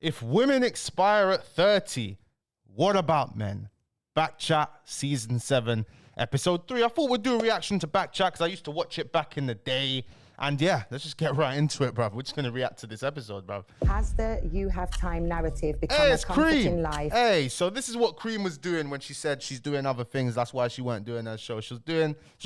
If women expire at 30, what about men? Backchat season 7, episode 3. I thought we'd do a reaction to Backchat because I used to watch it back in the day. And yeah, let's just get right into it, bruv. We're just going to react to this episode, bruv. Has the you have time narrative become a comforting life? Hey, so this is what Cream was doing when she said she's doing other things. That's why she weren't doing her show. She's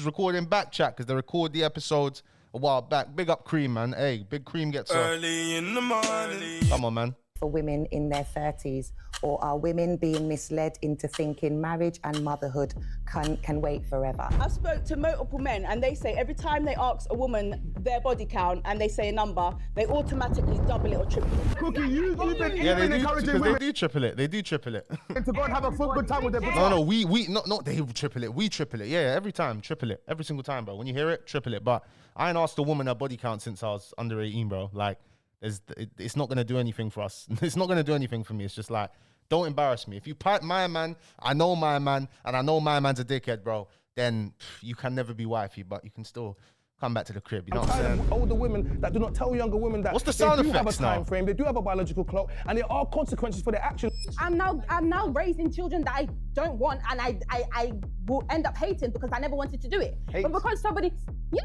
recording Backchat because they record the episodes a while back. Big up Cream, man. Hey, big Cream gets early in the morning. Come on, man. For women in their 30s, or are women being misled into thinking marriage and motherhood can wait forever? I've spoke to multiple men and they say every time they ask a woman their body count and they say a number, they automatically double it or triple it. Cookie, you've been encouraging women. They do triple it. They do triple it. to go and have a good time with their No, we not they triple it. We triple it. Yeah, every time, triple it. Every single time, bro. When you hear it, triple it. But I ain't asked a woman her body count since I was under 18, bro. Like, it's not going to do anything for us. It's not going to do anything for me. It's just like, don't embarrass me. If you pipe my man, I know my man, and I know my man's a dickhead, bro, then you can never be wifey, but you can still come back to the crib. You know what I'm saying? Older women that do not tell younger women that what's the sound they do effects have a time frame, they do have a biological clock, and there are consequences for their actions. I'm now raising children that I don't want, and I will end up hating because I never wanted to do it. But because somebody,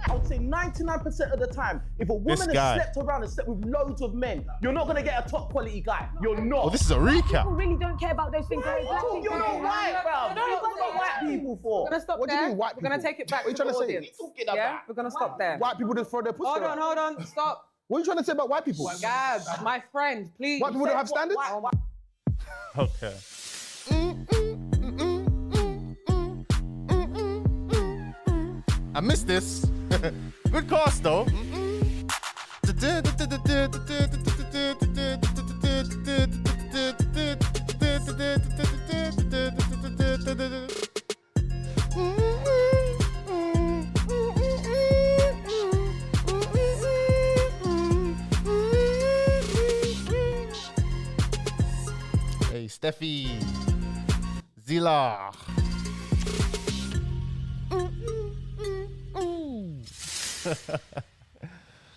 I would say 99% of the time, if a woman has slept around and slept with loads of men, you're not gonna get a top quality guy. You're not. Oh, this is a recap. People really don't care about those things. You're not white, bro. What you got white people for? We're gonna stop what there. do you mean white We're people? gonna take it back what to are you the trying to audience. say? Talking about? Yeah, we're gonna stop there. White people just throw their pussy around. Hold on, stop. What are you trying to say about white people? Gab, my friend, please. White people don't have standards? Okay. I missed this. Good cast though. Hey, Steffi. Zila.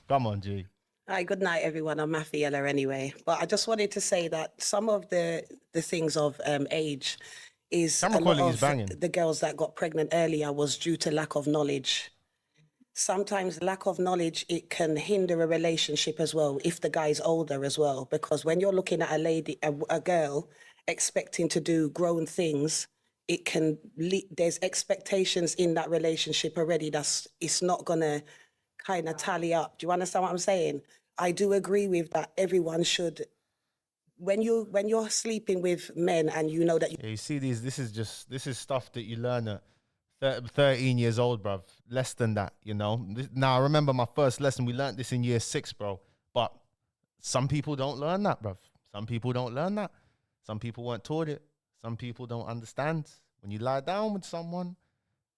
Come on, G. Hi, good night, everyone. I'm Mafiella anyway. But I just wanted to say that some of the things of age is a lot of the girls that got pregnant earlier was due to lack of knowledge. Sometimes lack of knowledge, it can hinder a relationship as well if the guy's older as well. Because when you're looking at a girl expecting to do grown things, it can there's expectations in that relationship already it's not gonna kind of tally up. Do you understand what I'm saying? I do agree with that. Everyone should, when you're sleeping with men and you know that you see this is stuff that you learn at 13 years old, bruv. Less than that, you know. Now I remember my first lesson. We learned this in year 6, bro. But some people don't learn that, bruv. Some people don't learn that. Some people weren't taught it. Some people don't understand. When you lie down with someone,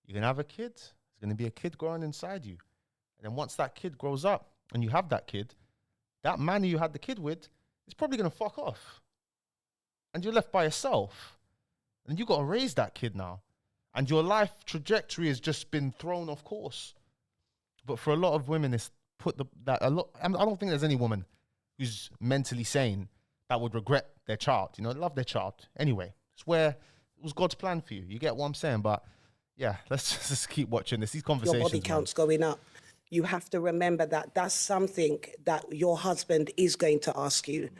you're going to have a kid. There's going to be a kid growing inside you. And then once that kid grows up and you have that kid, that man who you had the kid with is probably going to fuck off. And you're left by yourself. And you got to raise that kid now. And your life trajectory has just been thrown off course. But for a lot of women, it's I don't think there's any woman who's mentally sane that would regret their child. You know, love their child. Anyway, it's where it was God's plan for you. You get what I'm saying? But yeah, let's just keep watching this. These conversations. Your body count's going up. You have to remember that that's something that your husband is going to ask you.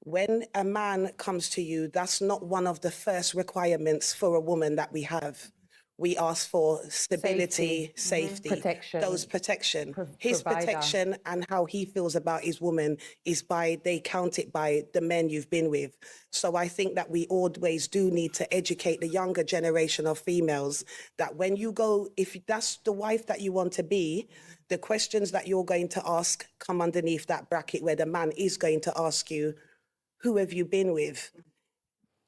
When a man comes to you, that's not one of the first requirements for a woman that we have. We ask for stability, safety, protection. Those protection. His provider. protection and how he feels about his woman is they count it by the men you've been with. So I think that we always do need to educate the younger generation of females that when you go, if that's the wife that you want to be, the questions that you're going to ask come underneath that bracket where the man is going to ask you, who have you been with?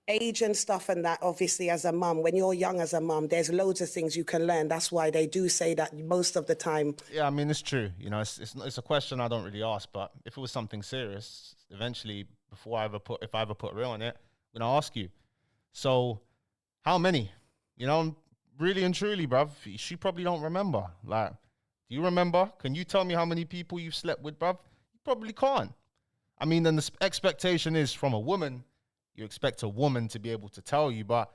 Age and stuff and that, obviously, as a mum, when you're young as a mum, there's loads of things you can learn. That's why they do say that most of the time. Yeah, I mean, it's true. You know, it's a question I don't really ask, but if it was something serious, eventually, if I ever put real on it, I'm going to ask you. So, how many? You know, really and truly, bruv, she probably don't remember. Like, do you remember? Can you tell me how many people you've slept with, bruv? You probably can't. I mean, then the expectation is from a woman, you expect a woman to be able to tell you, but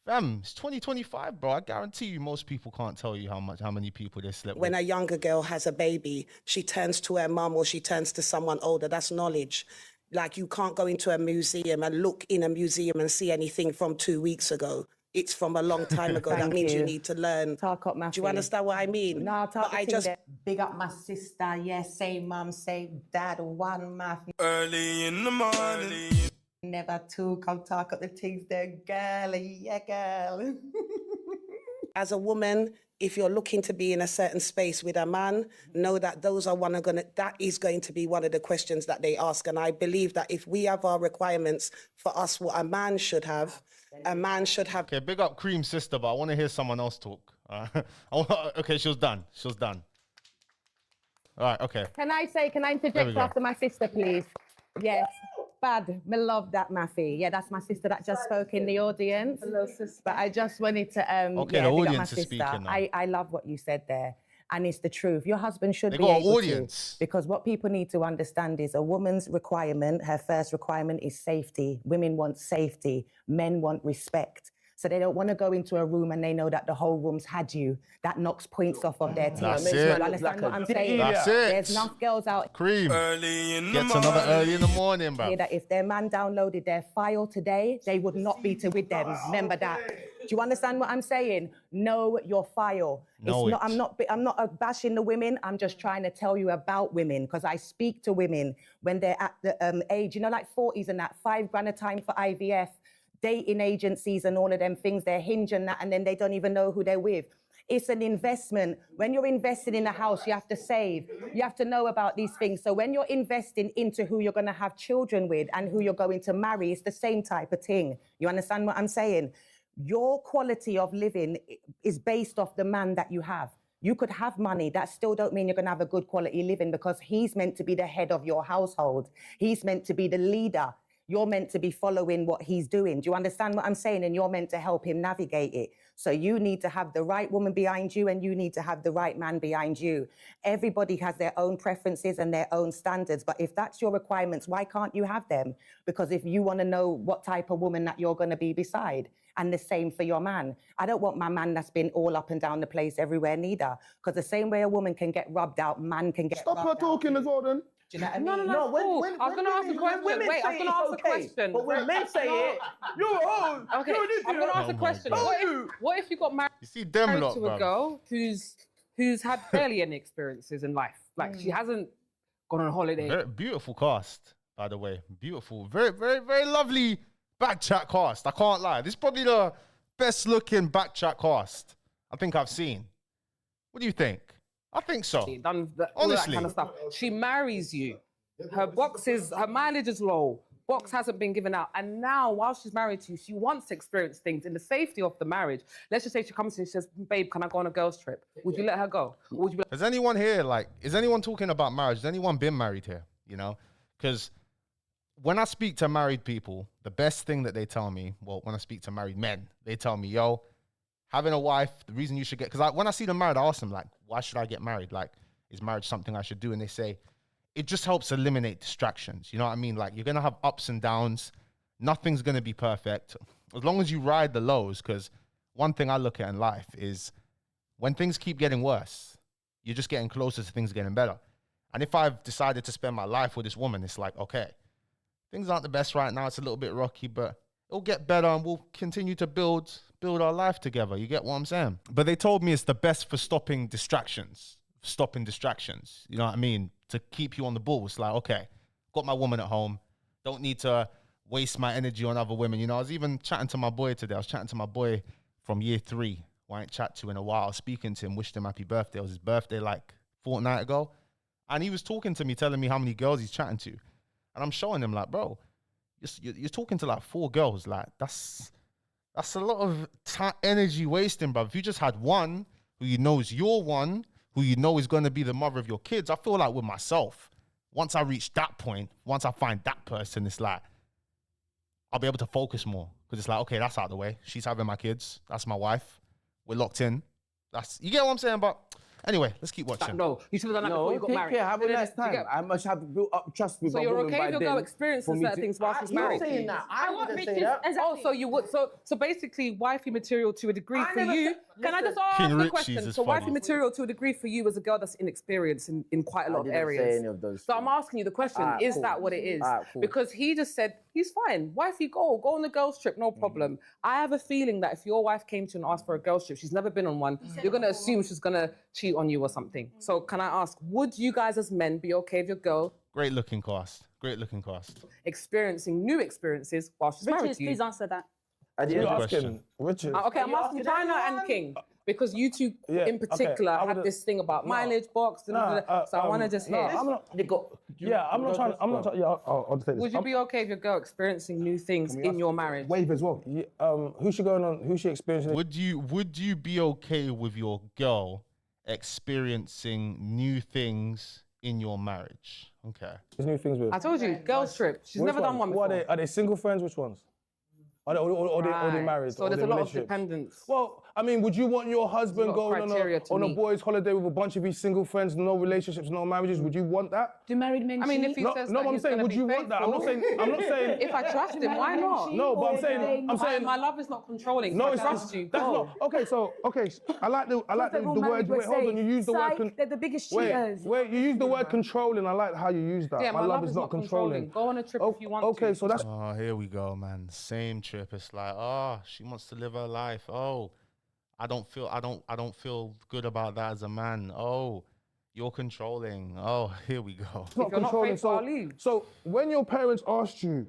fam, it's 2025, bro. I guarantee you most people can't tell you how many people they slept with. When a younger girl has a baby, she turns to her mum or she turns to someone older. That's knowledge. Like, you can't go into a museum and look in a museum and see anything from 2 weeks ago. It's from a long time ago. That means you need to learn. Talk up, my Do you understand what I mean? No, talk I just big up my sister. Yes, say mum, say dad. One math. Early in the morning. Never two. Come talk up the things there, girl. Yeah, girl. As a woman, if you're looking to be in a certain space with a man, know that that is going to be one of the questions that they ask. And I believe that if we have our requirements for us, what a man should have. Okay, big up Cream sister, but I want to hear someone else talk. Okay, she was done. All right, okay. Can I interject after my sister, please? Yes. Bad. Me love that, Mafi. Yeah, that's my sister that just spoke in the audience. Hello, sister. But I just wanted to okay, the audience is speaking now. I love what you said there. And it's the truth. Your husband should they be got able audience. to. Because what people need to understand is a woman's requirement, her first requirement is safety. Women want safety. Men want respect. So they don't want to go into a room and they know that the whole room's had you. That knocks points off of their team. That's it. You understand what I'm saying? That's it. There's enough girls out. Cream. Early in the Gets morning. another early in the morning, bro. That if their man downloaded their file today, they would not be with them. Remember that. Do you understand what I'm saying? Know your file. I'm not bashing the women. I'm just trying to tell you about women because I speak to women when they're at the age, like 40s and that, $5,000 a time for IVF, dating agencies and all of them things. They're hinging that and then they don't even know who they're with. It's an investment. When you're investing in a house, you have to save. You have to know about these things. So when you're investing into who you're going to have children with and who you're going to marry, it's the same type of thing. You understand what I'm saying? Your quality of living is based off the man that you have. You could have money. That still don't mean you're going to have a good quality living because he's meant to be the head of your household. He's meant to be the leader. You're meant to be following what he's doing. Do you understand what I'm saying? And you're meant to help him navigate it. So you need to have the right woman behind you and you need to have the right man behind you. Everybody has their own preferences and their own standards. But if that's your requirements, why can't you have them? Because if you want to know what type of woman that you're going to be beside, and the same for your man. I don't want my man that's been all up and down the place everywhere neither. Because the same way a woman can get rubbed out, man can get Stop her talking as well then. Do you know what I mean? No, cool. I was going to ask a question. Wait, I was going to ask a question. But when men say it, you're old. Okay, I'm going to ask a question. What if you got married You see them lot, to a girl who's had barely any experiences in life? Like, she hasn't gone on holiday. Very beautiful cast, by the way. Beautiful. Very, very, very lovely backchat cast. I can't lie. This is probably the best looking backchat cast I think I've seen. What do you think? I think so. Done all that kind of stuff. She marries you. Her mileage is low. Box hasn't been given out. And now, while she's married to you, she wants to experience things in the safety of the marriage. Let's just say she comes in and she says, babe, can I go on a girl's trip? Would you let her go? Or would you be like, Has anyone here, is anyone talking about marriage? Has anyone been married here? Because when I speak to married people, the best thing that they tell me, when I speak to married men, they tell me, yo, having a wife, the reason you should get, because when I see them married, I ask them, why should I get married? Is marriage something I should do? And they say, it just helps eliminate distractions. You know what I mean? You're going to have ups and downs. Nothing's going to be perfect. As long as you ride the lows, because one thing I look at in life is when things keep getting worse, you're just getting closer to things getting better. And if I've decided to spend my life with this woman, it's okay, things aren't the best right now. It's a little bit rocky, but it'll get better and we'll continue to build our life together. You get what I'm saying? But they told me it's the best for stopping distractions. You know what I mean? To keep you on the ball. It's okay, got my woman at home. Don't need to waste my energy on other women. I was even chatting to my boy today. I was chatting to my boy from year 3, who I ain't chat to in a while. I was speaking to him, wished him happy birthday. It was his birthday a fortnight ago. And he was talking to me, telling me how many girls he's chatting to. And I'm showing him bro, you're talking to 4 girls. That's a lot of energy wasting, bro. If you just had one who you know is your one, who you know is going to be the mother of your kids, I feel with myself, once I reach that point, once I find that person, it's I'll be able to focus more. Because it's okay, that's out of the way. She's having my kids. That's my wife. We're locked in. You get what I'm saying? But Anyway, let's keep watching. No, you should have done that before you got married. Have a nice time. I must have built up trust with my woman by then. So you're okay with your girl experiencing certain things while she's married? You're saying that. I wouldn't say that. Oh, so you would. So basically, wifey material to a degree for you. Can I just ask a question? So wifey material to a degree for you as a girl that's inexperienced in quite a lot of areas. Say any of those so I'm asking you the question: is that what it is? Because he just said he's fine. Wifey, go on the girls trip, no problem. I have a feeling that if your wife came to you and asked for a girls trip, she's never been on one. You're gonna assume she's gonna cheat on you or something. So can I ask, would you guys as men be okay with your girl Great looking cast. experiencing new experiences while she's married to you? Please answer that. You're asking Richard. Okay, I'm asking China and King. Because you two in particular have this thing about mileage box. So I want to just hear. I'm not trying. I'll just say this. Would you be okay with your girl experiencing new things in your marriage? Wave as well. Who's she going on? Who's she experiencing? Would you be okay with your girl experiencing new things in your marriage? Okay. There's new things with. I told you, girls trip. She's never done one before. What are they single friends? Which ones? Are they married? So there's a lot of dependence. Well, I mean, would you want your husband going on a boys' holiday with a bunch of his single friends, no relationships, no marriages? Would you want that? Do married men cheat? I mean, if he says no, that I'm he's saying, gonna would be you want that? I'm not saying. If I trust him, why not? No, but I'm saying. My love is not controlling. No, I it's trust you. That's not okay. So I like the word. Wait, hold on. You use the word. They're the biggest cheaters. Wait. You use the word controlling. I like how you use that. Yeah, my love is not controlling. Go on a trip if you want to. Okay, so that's. Oh, here we go, man. Same trip. It's like, she wants to live her life. I don't feel good about that as a man. You're controlling. Here we go. It's not controlling. So when your parents asked you,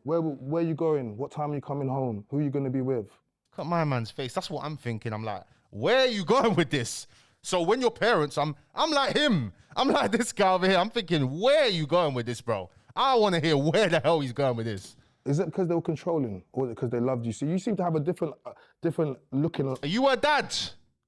where you going? What time are you coming home? Who are you going to be with? Look at my man's face. That's what I'm thinking. I'm like, where are you going with this? So when your parents, I'm like him. I'm like this guy over here. I'm thinking, where are you going with this, bro? I want to hear where the hell he's going with this. Is it because they were controlling, or is it because they loved you? So you seem to have a different looking. Are you a dad?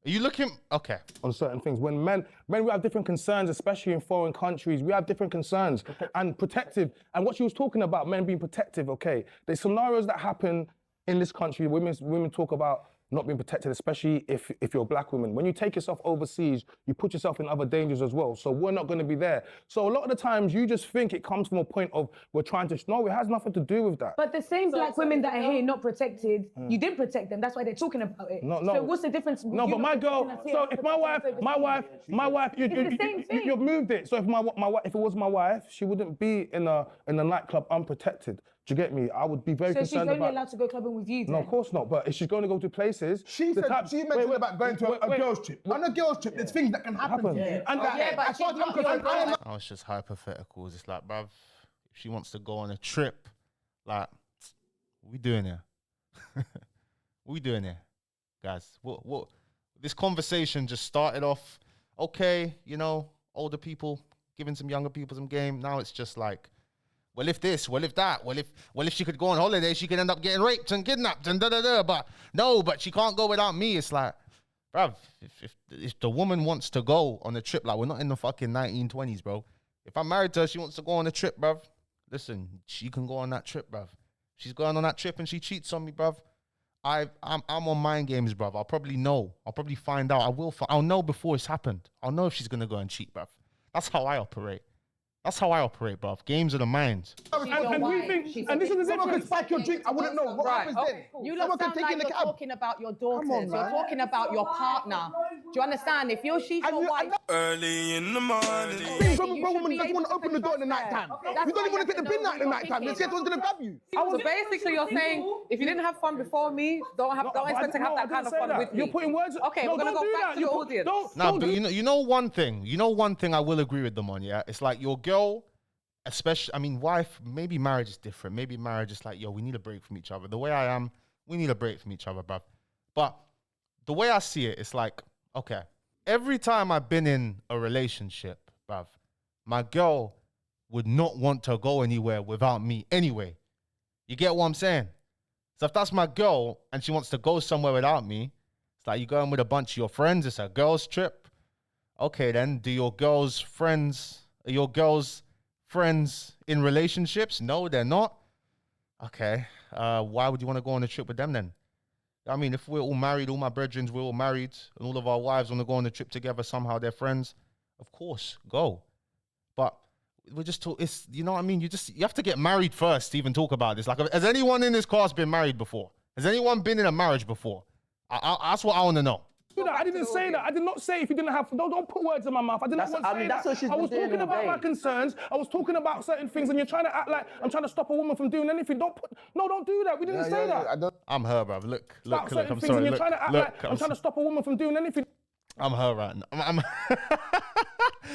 Are you looking okay on certain things? When men we have different concerns, especially in foreign countries. We have different concerns and protective. And what she was talking about, men being protective. Okay, there's scenarios that happen in this country. Women talk about not being protected, especially if you're a black woman. When you take yourself overseas, you put yourself in other dangers as well. So we're not going to be there. So a lot of the times you just think it comes from a point of we're trying to, no, it has nothing to do with that. But the same black women that are here not protected, you didn't protect them. That's why they're talking about it. No. So what's the difference? No, but my girl, so if my wife, you've moved it. So if if it was my wife, she wouldn't be in a nightclub unprotected. Do you get me? I would be very concerned about... So she's only allowed to go clubbing with you then? No, of course not. But if she's going to go to places... She mentioned about going to a girls' trip. On a girls' trip, there's things that can happen. Yeah. It's just hypotheticals. It's like, bruv, if she wants to go on a trip, like, what we doing here? What we doing here, guys? What? This conversation just started off, okay, older people giving some younger people some game. Now it's just like, well, if this, well, if that, well, if she could go on holiday, she could end up getting raped and kidnapped and da-da-da, but she can't go without me. It's like, bruv, if the woman wants to go on a trip, like, we're not in the fucking 1920s, bro. If I'm married to her, she wants to go on a trip, bruv. Listen, she can go on that trip, bruv. She's going on that trip and she cheats on me, bruv. I'm on mind games, bruv. I'll probably know. I'll probably find out. I'll know before it's happened. I'll know if she's gonna go and cheat, bruv. That's how I operate. Bruv. Games of the mind. And we think, and this is the someone could spike your drink. I wouldn't know what happens then. You lot sound like you're talking about your daughters. You're talking about your partner. Do you understand? If she's your wife. Early in the morning. Grown woman doesn't want to open the door in the night time. You don't even want to take the bin out in the night time. Let's get someone's gonna grab you. So basically, you're saying if you didn't have fun before me, don't expect to have that kind of fun with me. You're putting words. Okay, we're gonna go back to the audience. No, but you know one thing. You know one thing I will agree with them on. Yeah, it's like your girl, especially. I mean, wife. Maybe marriage is different. Maybe marriage is like, yo, we need a break from each other. The way I am, we need a break from each other, bruv. But the way I see it, it's like, okay, every time I've been in a relationship, bruv, my girl would not want to go anywhere without me anyway. You get what I'm saying? So if that's my girl and she wants to go somewhere without me, it's like you're going with a bunch of your friends. It's a girls' trip. Okay, then are your girls' friends in relationships? No, they're not. Okay. Why would you want to go on a trip with them then? I mean, if we're all married, all my brethren, we're all married, and all of our wives want to go on the trip together, somehow they're friends, of course, go. But we're just it's, you know what I mean? You have to get married first to even talk about this. Like, has anyone in this class been married before? Has anyone been in a marriage before? That's what I want to know. I didn't say that. I did not say if you didn't have. Don't put words in my mouth. I did not want to say that. I was talking about my concerns. I was talking about certain things, and you're trying to act like I'm trying to stop a woman from doing anything. Don't do that. We didn't say that. I'm her, bruv. Look. I'm sorry. You're trying to act like I'm trying to stop a woman from doing anything. I'm her right now. I'm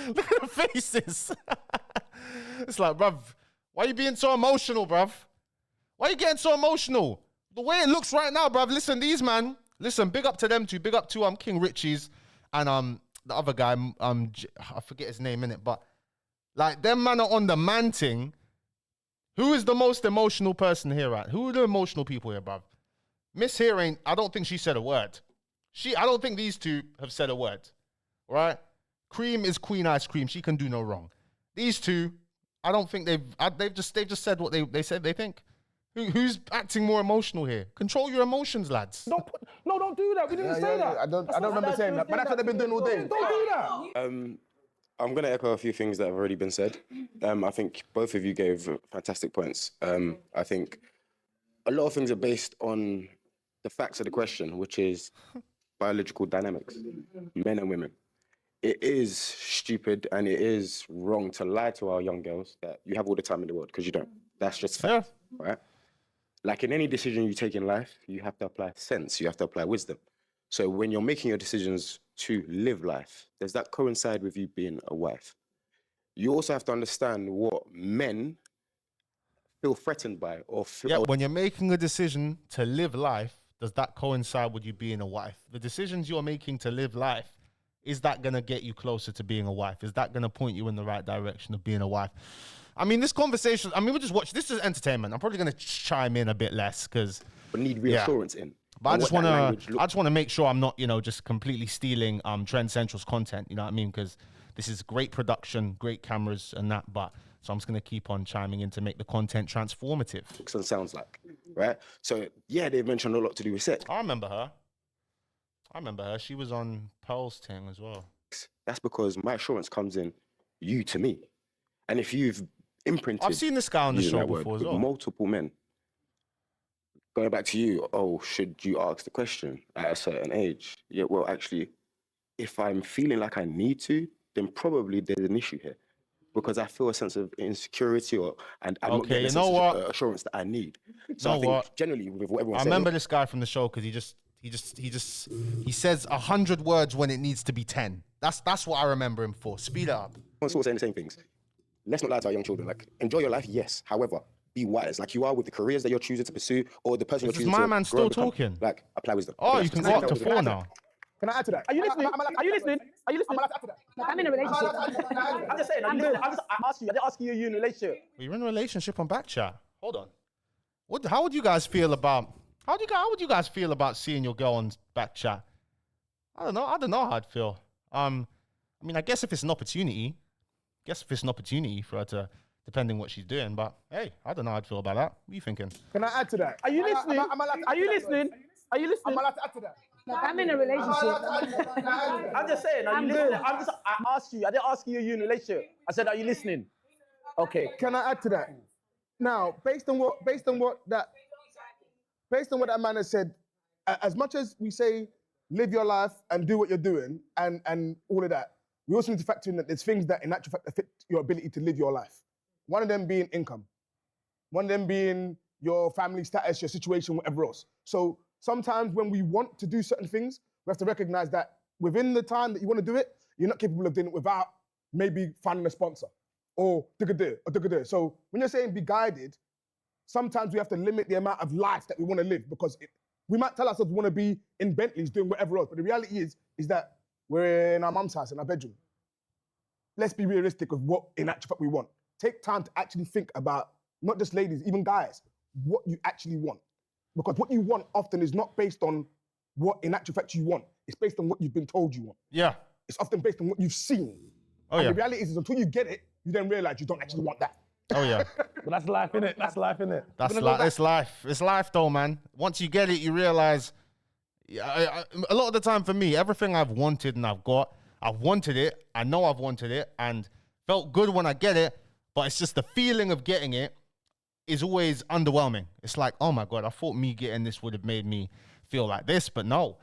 Look at the faces. It's like, bruv, why are you being so emotional, bruv? Why are you getting so emotional? The way it looks right now, bruv. Listen, big up to them two. Big up to King Richie's and the other guy, I forget his name, innit? But like them man are on the man thing. Who is the most emotional person here, right? Who are the emotional people here, bruv? Miss here I don't think she said a word. I don't think these two have said a word, right? Cream is queen ice cream. She can do no wrong. These two, I don't think they've just said what they said they think. Who's acting more emotional here? Control your emotions, lads. Don't do that. We didn't say that. I don't remember saying that, but that's what they've been doing all day. Don't do that. I'm going to echo a few things that have already been said. I think both of you gave fantastic points. I think a lot of things are based on the facts of the question, which is biological dynamics, men and women. It is stupid and it is wrong to lie to our young girls that you have all the time in the world, because you don't. That's just fact, right? Like in any decision you take in life, you have to apply sense, you have to apply wisdom. So when you're making your decisions to live life, does that coincide with you being a wife? You also have to understand what men feel threatened by or feel... Yeah, when you're making a decision to live life, does that coincide with you being a wife? The decisions you're making to live life, is that going to get you closer to being a wife? Is that going to point you in the right direction of being a wife? I mean, this conversation, we'll just watch. This is entertainment. I'm probably going to chime in a bit less because... But need reassurance in. But I just want to make sure I'm not, just completely stealing Trend Central's content, you know what I mean? Because this is great production, great cameras and that, so I'm just going to keep on chiming in to make the content transformative. Looks and sounds like, right? So, yeah, they've mentioned a lot to do with sex. I remember her. She was on Pearl's thing as well. That's because my assurance comes in you to me. And if you've imprinted... I've seen this guy on the show before as well. Multiple men. Going back to you, should you ask the question at a certain age? Yeah, well, actually, if I'm feeling like I need to, then probably there's an issue here. Because I feel a sense of insecurity and I'm not getting a sense of assurance that I need. So I think generally with what everyone's saying... I remember this guy from the show because he says 100 words when it needs to be 10. That's what I remember him for. Speed it up. I'm sort of saying the same things. Let's not lie to our young children. Like, enjoy your life, yes. However, be wise, like you are with the careers that you're choosing to pursue, or the person you're choosing to. Is my man still talking? Like, apply wisdom. Oh, you can go up to 4 now. Can I add to that? Are you listening? Are you listening? I'm in a relationship. I'm just saying. I didn't ask you. You're in a relationship. You're in a relationship on Backchat. Hold on. How would you guys feel about? How would you guys feel about seeing your girl on Backchat? I don't know how I'd feel. I guess if it's an opportunity, for her to, depending what she's doing. But hey, I don't know how I'd feel about that. What are you thinking? Can I add to that? Are you listening? Are you listening? I'm allowed to add to that. I'm in a relationship. I'm just saying, are you listening? I asked you. I didn't ask you. You're in a relationship. I said, are you listening? Okay. Can I add to that? Now, based on what that man has said, as much as we say live your life and do what you're doing and all of that, we also need to factor in that there's things that in actual fact affect your ability to live your life. One of them being income. One of them being your family status, your situation, whatever else. So sometimes when we want to do certain things, we have to recognize that within the time that you want to do it, you're not capable of doing it without maybe finding a sponsor or digga-dir. So when you're saying be guided, sometimes we have to limit the amount of life that we want to live because we might tell ourselves we want to be in Bentleys doing whatever else, but the reality is that we're in our mum's house, in our bedroom. Let's be realistic of what in actual fact we want. Take time to actually think about, not just ladies, even guys, what you actually want. Because what you want often is not based on what in actual fact you want. It's based on what you've been told you want. Yeah. It's often based on what you've seen. The reality is until you get it, you then realize you don't actually want that. Oh yeah. But that's life, innit? That's life, innit? It's life. It's life though, man. Once you get it, you realize A lot of the time for me, everything I've wanted and I've wanted it. I know I've wanted it and felt good when I get it, but it's just the feeling of getting it is always underwhelming. It's like, oh my God, I thought me getting this would have made me feel like this, but no.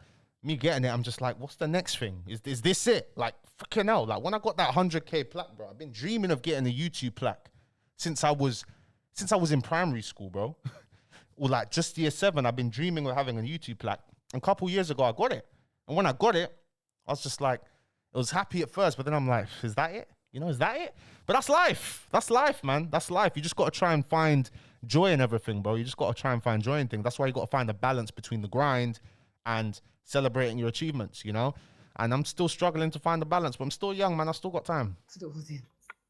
Me getting it, I'm just like, what's the next thing? Is this it? Like, fucking hell. Like, when I got that 100K plaque, bro, I've been dreaming of getting a YouTube plaque since I was in primary school, bro. Or like just year 7, I've been dreaming of having a YouTube plaque. And a couple years ago, I got it. And when I got it, I was just like, I was happy at first, but then I'm like, is that it? You know, is that it? But that's life. That's life, man. That's life. You just got to try and find joy in everything, bro. You just got to try and find joy in things. That's why you got to find a balance between the grind and celebrating your achievements, you know? And I'm still struggling to find the balance, but I'm still young, man. I still got time.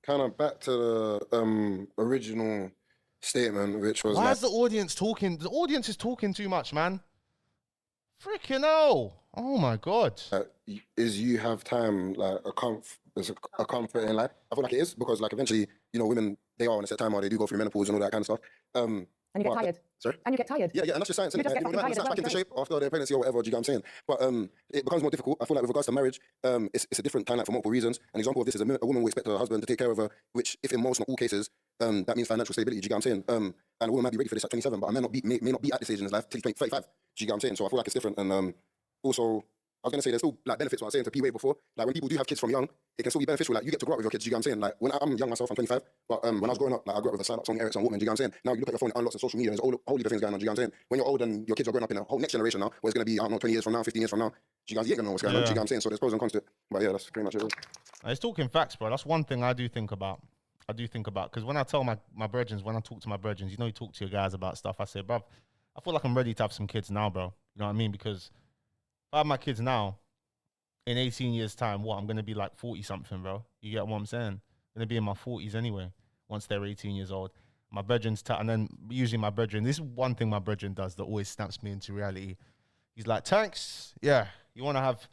Kind of back to the original statement, which was Why is the audience talking? The audience is talking too much, man. Freaking hell. Oh my God. Is you have time, like a comfort in life. I feel like it is because like eventually, you know, women, they are on a set time or they do go through menopause and all that kind of stuff. And you get tired. Sorry? And you get tired. Yeah, and that's just science. You just get You know, fucking man tired snaps as back into well, shape after their pregnancy or whatever, do you get what I'm saying? But it becomes more difficult. I feel like with regards to marriage, it's a different timeline for multiple reasons. An example of this is a woman will expect her husband to take care of her, which if in most, not all cases, that means financial stability, do you get what I'm saying? And a woman might be ready for this at 27, but a man may not be at this age in his life till 35, do you get what I'm saying? So I feel like it's different. And also, I was going to say there's still like benefits what I was saying to P-Way before. Like when people do have kids from young, it can still be beneficial. Like you get to grow up with your kids, do you get what I'm saying? Like when I'm young myself, I'm 25, but when I was growing up, like I grew up with a sign-up Sony Ericsson Walkman, do you get what I'm saying? Now you look at your phone, it unlocks the social media, there's a whole heap of things going on, do you get what I'm saying? When you're old and your kids are growing up in a whole next generation now, where it's going to be, I don't know, 20 years from now, 15 years from now, you guys ain't going to know what's going on, do you get what I'm saying? So there's pros and cons to it. But yeah, that's pretty much it. It's talking facts, bro. That's one thing I do think about. Because when I tell my brethrens, when I talk to my brethrens, you know, you talk to your guys about stuff, I say, bruv, I feel like I'm ready to have some kids now, bro. You know what I mean? Because if I have my kids now, in 18 years' time, I'm going to be like 40-something, bro. You get what I'm saying? I'm going to be in my 40s anyway, once they're 18 years old. My brethren's, and then usually my brethren, this is one thing my brethren does that always snaps me into reality. He's like, Tankz, yeah, you want to have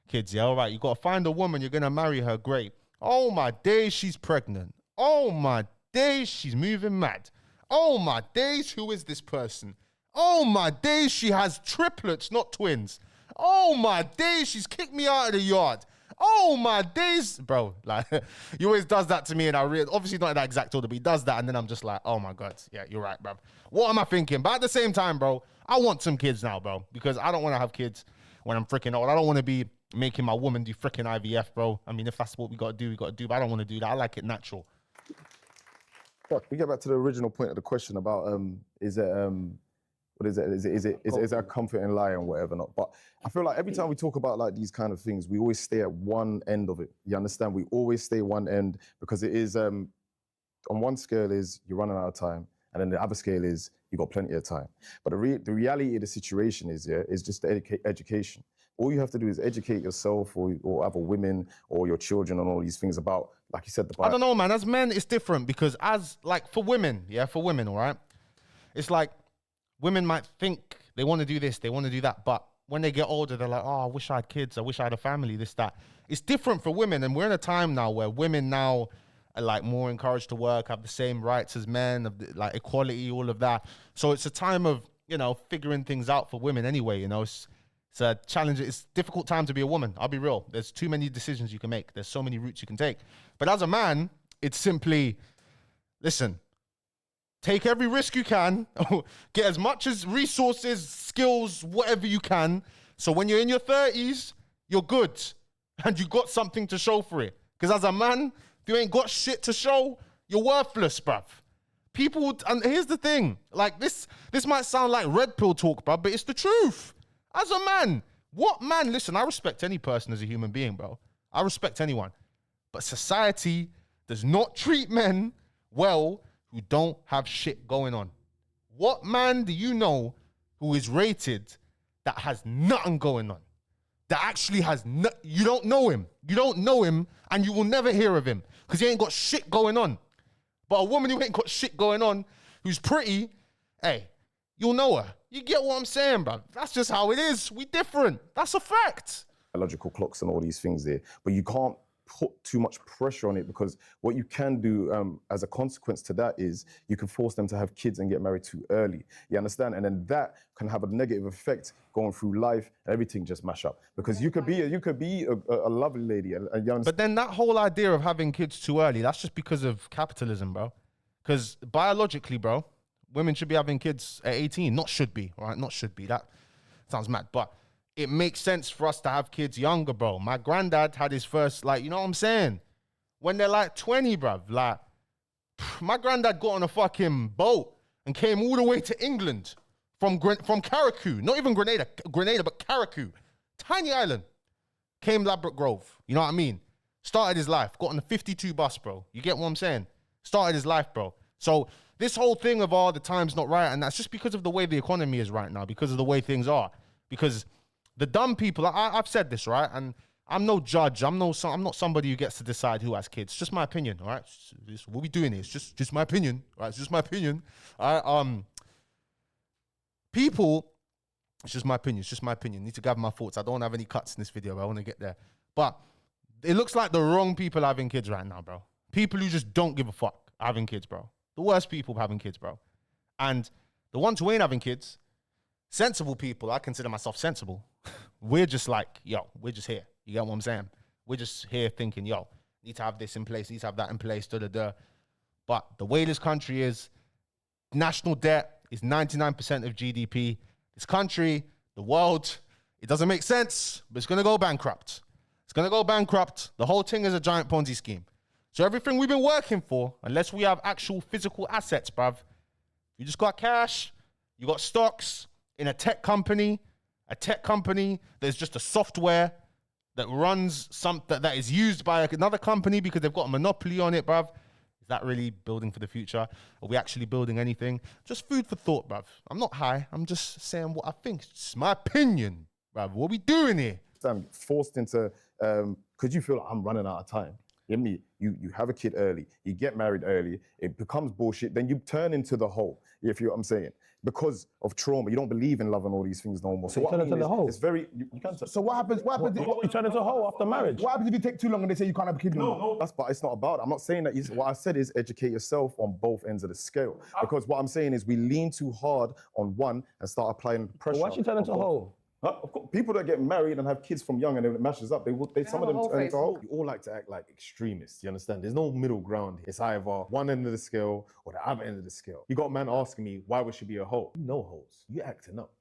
kids, yeah? All right, you got to find a woman, you're going to marry her, great. Oh, my days, she's pregnant. Oh, my days, she's moving mad. Oh, my days, who is this person? Oh, my days, she has triplets, not twins. Oh my days, she's kicked me out of the yard. Oh my days, bro. Like he always does that to me, and obviously not in that exact order, but he does that, and then I'm just like, oh my God, yeah, you're right, bro. What am I thinking? But at the same time, bro, I want some kids now, bro, because I don't want to have kids when I'm freaking old. I don't want to be making my woman do freaking IVF, bro. I mean, if that's what we got to do, but I don't want to do that. I like it natural. Fuck, we get back to the original point of the question about is it what is it? Is it a comfort in lie and whatever not? But I feel like every time we talk about like these kind of things, we always stay at one end of it. You understand? We always stay one end because it is on one scale is you're running out of time, and then the other scale is you got plenty of time. But the reality of the situation is just the education. All you have to do is educate yourself or other women or your children on all these things about, like you said, the Bible. I don't know, man. As men, it's different because as like for women, all right, it's like. Women might think they want to do this, they want to do that, but when they get older, they're like, oh, I wish I had kids, I wish I had a family, this, that. It's different for women, and we're in a time now where women now are like more encouraged to work, have the same rights as men, like equality, all of that. So it's a time of, you know, figuring things out for women anyway, you know. It's a challenge. It's a difficult time to be a woman, I'll be real. There's too many decisions you can make. There's so many routes you can take. But as a man, it's simply, listen, take every risk you can, get as much as resources, skills, whatever you can. So when you're in your 30s, you're good. And you got something to show for it. Because as a man, if you ain't got shit to show, you're worthless, bruv. People, and here's the thing, like this might sound like red pill talk, bruv, but it's the truth. As a man, listen, I respect any person as a human being, bro. I respect anyone. But society does not treat men well who don't have shit going on. What man do you know who is rated that has nothing going on? That actually has you don't know him. You don't know him and you will never hear of him because he ain't got shit going on. But a woman who ain't got shit going on, who's pretty, hey, you'll know her. You get what I'm saying, bro? That's just how it is. We different. That's a fact. Biological clocks and all these things there, but you can't put too much pressure on it, because what you can do as a consequence to that is you can force them to have kids and get married too early. You understand? And then that can have a negative effect going through life. Everything just mash up, because you could be a lovely lady, a young. But then that whole idea of having kids too early, that's just because of capitalism, bro. Because biologically, bro, women should be having kids at 18. Not should be, all right? Not should be. That sounds mad, but it makes sense for us to have kids younger, bro. My granddad had his first, like, you know what I'm saying? When they're like 20, bruv. Like, my granddad got on a fucking boat and came all the way to England from Carriacou. Not even Grenada, but Carriacou. Tiny island. Came Ladbroke Grove. You know what I mean? Started his life. Got on the 52 bus, bro. You get what I'm saying? Started his life, bro. So this whole thing of, the time's not right, and that's just because of the way the economy is right now, because of the way things are. Because the dumb people, I've said this, right? And I'm no judge. I'm not somebody who gets to decide who has kids. It's just my opinion, all right? What we doing here. It's just my opinion, right? It's just my opinion. All right? People, it's just my opinion. It's just my opinion. Need to gather my thoughts. I don't have any cuts in this video, but I want to get there. But it looks like the wrong people having kids right now, bro. People who just don't give a fuck having kids, bro. The worst people having kids, bro. And the ones who ain't having kids, sensible people, I consider myself sensible. We're just like, yo, we're just here. You get what I'm saying? We're just here thinking, yo, need to have this in place, need to have that in place, da-da-da. But the way this country is, national debt is 99% of GDP. This country, the world, it doesn't make sense, but it's going to go bankrupt. It's going to go bankrupt. The whole thing is a giant Ponzi scheme. So everything we've been working for, unless we have actual physical assets, bruv, you just got cash, you got stocks in a tech company, there's just a software that runs something that is used by another company because they've got a monopoly on it, bruv. Is that really building for the future? Are we actually building anything? Just food for thought, bruv. I'm not high. I'm just saying what I think. It's my opinion, bruv. What are we doing here? I'm forced into, because you feel like I'm running out of time. You have a kid early, you get married early, it becomes bullshit, then you turn into the hole, if you know what I'm saying. Because of trauma, you don't believe in love and all these things no more. So you turn into the hole. It's very, you can't. So what happens? You turn into a hole after marriage. What happens if you take too long and they say you can't have a kid? No. But it's not about it. I'm not saying that. What I said is educate yourself on both ends of the scale. Because what I'm saying is we lean too hard on one and start applying pressure. Why should you turn into a hole? Of course, people that get married and have kids from young and then it mashes up, some of them turn into a hole. You all like to act like extremists, you understand? There's no middle ground. It's either one end of the scale or the other end of the scale. You got a man asking me, why would she be a hole? No holes. You acting up.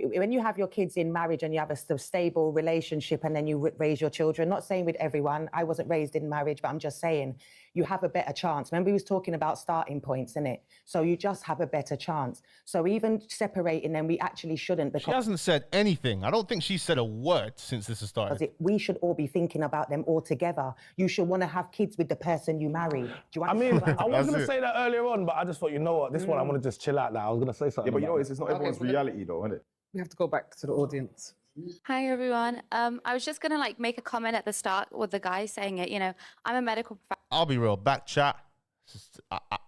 When you have your kids in marriage and you have a stable relationship and then you raise your children, not saying with everyone, I wasn't raised in marriage, but I'm just saying you have a better chance. Remember he was talking about starting points, innit? So you just have a better chance. So even separating them, we actually shouldn't. Because she hasn't said anything. I don't think she said a word since this has started. We should all be thinking about them all together. You should want to have kids with the person you marry. Do you I was going to say that earlier on, but I just thought, you know what, this one I want to just chill out now. I was going to say something. Yeah, but you know, it's not everyone's reality though, isn't it? We have to go back to the audience. Hi, everyone. I was just going to make a comment at the start with the guy saying it. You know, I'm a medical professional. I'll be real. Back chat.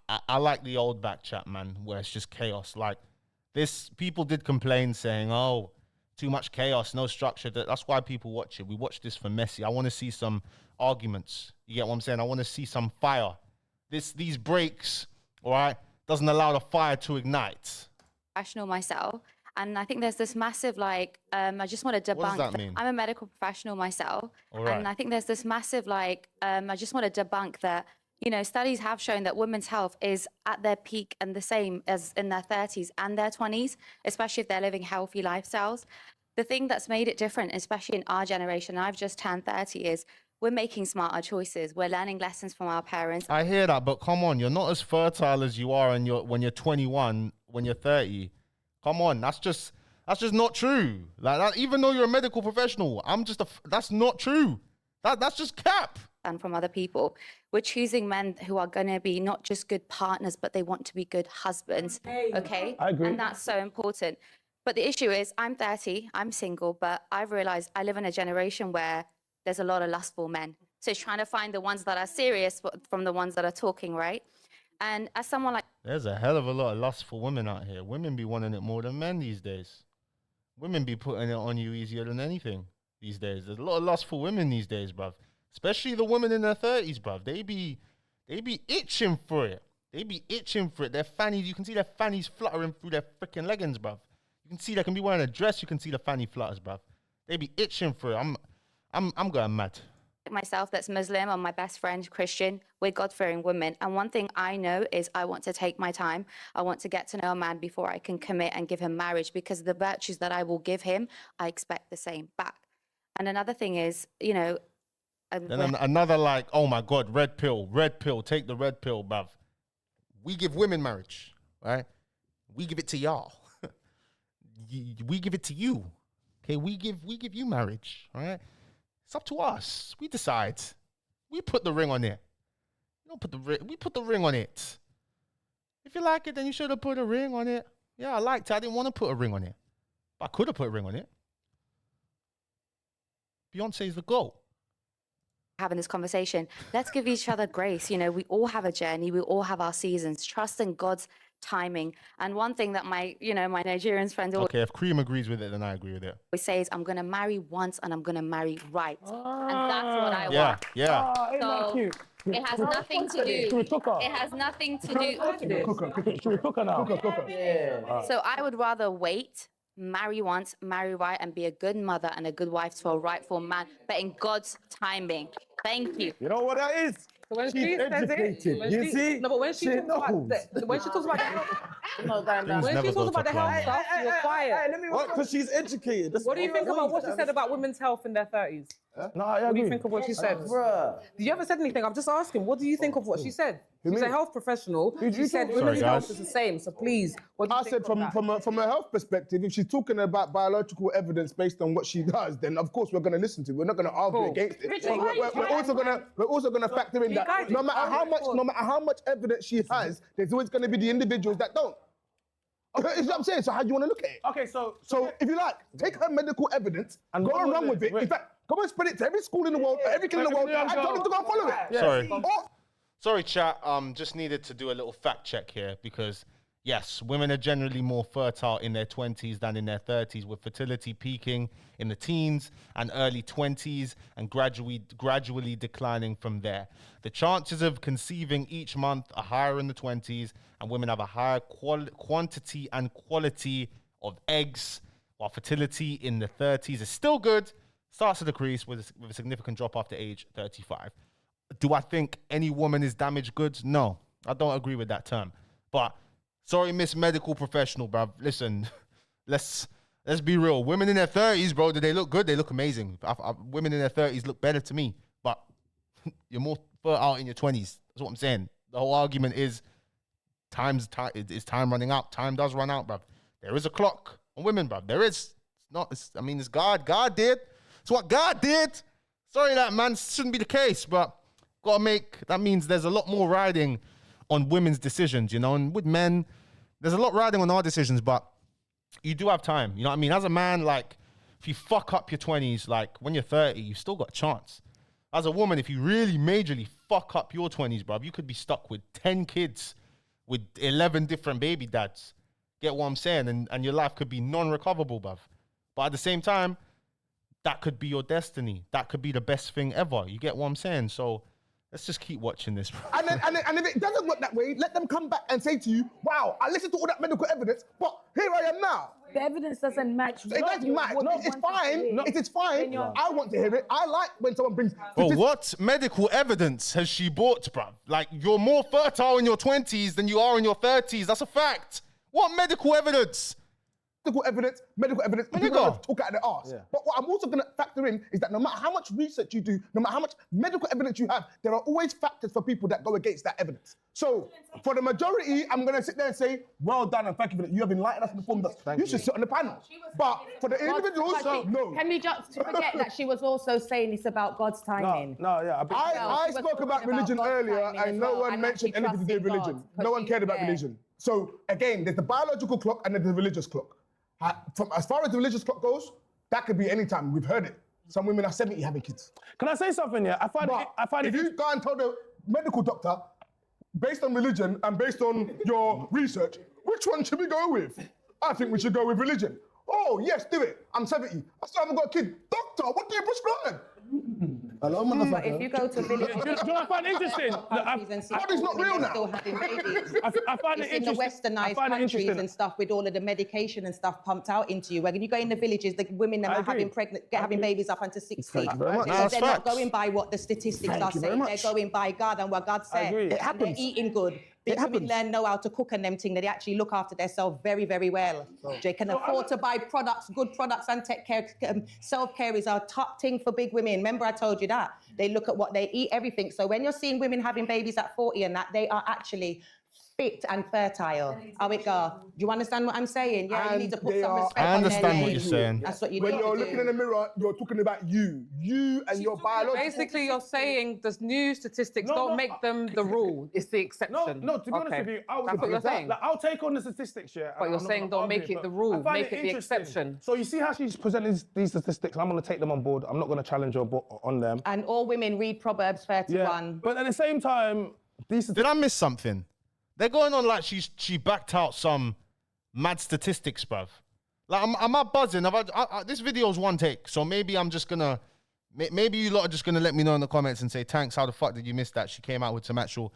I like the old back chat, man, where it's just chaos. Like this, people did complain saying, oh, too much chaos, no structure. That's why people watch it. We watch this for Messi. I want to see some arguments. You get what I'm saying? I want to see some fire. These breaks, all right, doesn't allow the fire to ignite. Professional myself. And I think there's this massive, I just want to debunk. What does that mean? I'm a medical professional myself. All right. And I think there's this massive, I just want to debunk that, you know, studies have shown that women's health is at their peak and the same as in their 30s and their 20s, especially if they're living healthy lifestyles. The thing that's made it different, especially in our generation, I've just turned 30, is we're making smarter choices. We're learning lessons from our parents. I hear that, but come on, you're not as fertile as you are when you're 21, when you're 30. Come on, that's just not true. Like that, even though you're a medical professional, that's not true. That's just cap. And from other people, we're choosing men who are going to be not just good partners, but they want to be good husbands. Okay, I agree. And that's so important. But the issue is, I'm 30, I'm single, but I've realized I live in a generation where there's a lot of lustful men. So it's trying to find the ones that are serious from the ones that are talking, right? And as someone like... There's a hell of a lot of lustful women out here. Women be wanting it more than men these days. Women be putting it on you easier than anything these days. There's a lot of lustful women these days, bruv. Especially the women in their 30s, bruv. They be itching for it. They be itching for it. Their fannies, you can see their fannies fluttering through their freaking leggings, bruv. You can see they can be wearing a dress, you can see the fanny flutters, bruv. They be itching for it. I'm going mad. Myself that's Muslim and my best friend Christian, we're God-fearing women, and one thing I know is I want to take my time. I want to get to know a man before I can commit and give him marriage, because the virtues that I will give him, I expect the same back. And another thing is, you know, then another like, oh my God, red pill, take the red pill, bruv. We give women marriage, right? We give it to y'all. We give it to you. Okay, we give you marriage, all right? It's up to us. We decide. We put the ring on it. You don't put the ring. We put the ring on it. If you like it, then you should have put a ring on it. Yeah, I liked it. I didn't want to put a ring on it, but I could have put a ring on it. Beyonce's the GOAT. Having this conversation, let's give each other grace. You know, we all have a journey. We all have our seasons. Trust in God's timing. And one thing that my Nigerian friends always if Cream agrees with it, then I agree with it. say is, I'm going to marry once and I'm going to marry right. And that's what I want. Yeah. So it has nothing to do. It has nothing to do. So I would rather wait, marry once, marry right, and be a good mother and a good wife to a rightful man, but in God's timing. Thank you. You know what that is? So when She's she says educated. it, You see? No, but when she talks about when she talks about the health stuff, you're quiet. What? Because she's educated. What do you think about what she said about women's health in their 30s? No, I agree. What do you think of what she said? You haven't said anything. I'm just asking. What do you think of what she said? She's a health professional. She said women's health is the same. So please, what do you think of that? from a health perspective, if she's talking about biological evidence based on what she does, then of course we're going to listen to it. We're not going to argue against it. We're also going to factor in that no matter how much evidence she has, there's always going to be the individuals that don't. Okay, is what I'm saying. So how do you want to look at it? Okay, so if you like, take her medical evidence and go and run with it. In fact, go and spread it to every school in the world, everything in the world, and tell them to go and follow it. Sorry, chat. Just needed to do a little fact check here because, yes, women are generally more fertile in their 20s than in their 30s, with fertility peaking in the teens and early 20s and gradually declining from there. The chances of conceiving each month are higher in the 20s, and women have a higher quantity and quality of eggs, while fertility in the 30s is still good, starts to decrease with a significant drop after age 35. Do I think any woman is damaged goods? No, I don't agree with that term. But sorry, Miss Medical Professional, bruv. Listen, let's be real. Women in their 30s, bro, do they look good? They look amazing. Women in their 30s look better to me. But you're more fertile in your 20s. That's what I'm saying. The whole argument is is time running out. Time does run out, bruv. There is a clock on women, bruv. There is. It's God. God did. It's what God did. Sorry, that man shouldn't be the case, but that means there's a lot more riding on women's decisions, you know, and with men, there's a lot riding on our decisions, but you do have time, you know what I mean? As a man, like, if you fuck up your 20s, like, when you're 30, you've still got a chance. As a woman, if you really majorly fuck up your 20s, bruv, you could be stuck with 10 kids with 11 different baby dads. Get what I'm saying? And your life could be non-recoverable, bruv. But at the same time, that could be your destiny. That could be the best thing ever. You get what I'm saying? So let's just keep watching this, bro. And if it doesn't work that way, let them come back and say to you, wow, I listened to all that medical evidence, but here I am now. The evidence doesn't match. It doesn't match. No, it's fine. It is fine. I want to hear it. I like when someone brings... Well, what medical evidence has she brought, bruv? Like, you're more fertile in your 20s than you are in your 30s. That's a fact. What medical evidence? Medical evidence, people are going to talk out of their arse. Yeah. But what I'm also going to factor in is that no matter how much research you do, no matter how much medical evidence you have, there are always factors for people that go against that evidence. So, for the majority, I'm going to sit there and say, well done and thank you for that. You have enlightened us and informed us. You should sit on the panel. But for the individuals, no. Can we just forget that she was also saying it's about God's timing? I spoke about religion earlier and no one mentioned anything to do with religion. No one cared about religion. So, again, there's the biological clock and there's the religious clock. As far as the religious clock goes, that could be any time. We've heard it. Some women are 70 having kids. Can I say something here? I find if you go and tell the medical doctor, based on religion and based on your research, which one should we go with? I think we should go with religion. Oh, yes, do it. I'm 70. I still haven't got a kid. Doctor, what do you prescribe? Hello, But motherfucker. if you go to villages, Do you know what I find interesting? Body's not real now. still having babies. I find it It's in the interesting. westernized countries and stuff with all of the medication and stuff pumped out into you. When you go in the villages, the women are having babies up unto 60. Thank you very much. Because they're not going by what the statistics are saying. They're going by God and what God said. agree. It And they're eating good. Big women learn know how to cook and them things. They actually look after themselves very, very well. They can afford to buy products, good products, and take care. Self-care is our top thing for big women. Remember I told you that. They look at what they eat, everything. So when you're seeing women having babies at 40 and that, they are actually fit and fertile. How it go? Do you understand what I'm saying? Yeah, you need to put some respect I on their understand what name. you're saying. That's what you When need you're to looking do. in the mirror, you're talking about you and your biological. Basically, you're saying the new statistics don't make them the rule. It's the exception. No, to be honest with you, I would That's what you're saying. Like, I'll take on the statistics, yeah. But and you're I'm not saying gonna don't argue make it but the rule, I find make it the interesting. exception. So you see how she's presenting these statistics? I'm going to take them on board. I'm not going to challenge her on them. And all women read Proverbs 31. But at the same time, Did I miss something? They're going on like she backed out some mad statistics, bruv. Like, am I buzzing? This video's one take, so maybe I'm just gonna, maybe you lot are just gonna let me know in the comments and say, Tankz, how the fuck did you miss that? She came out with some actual.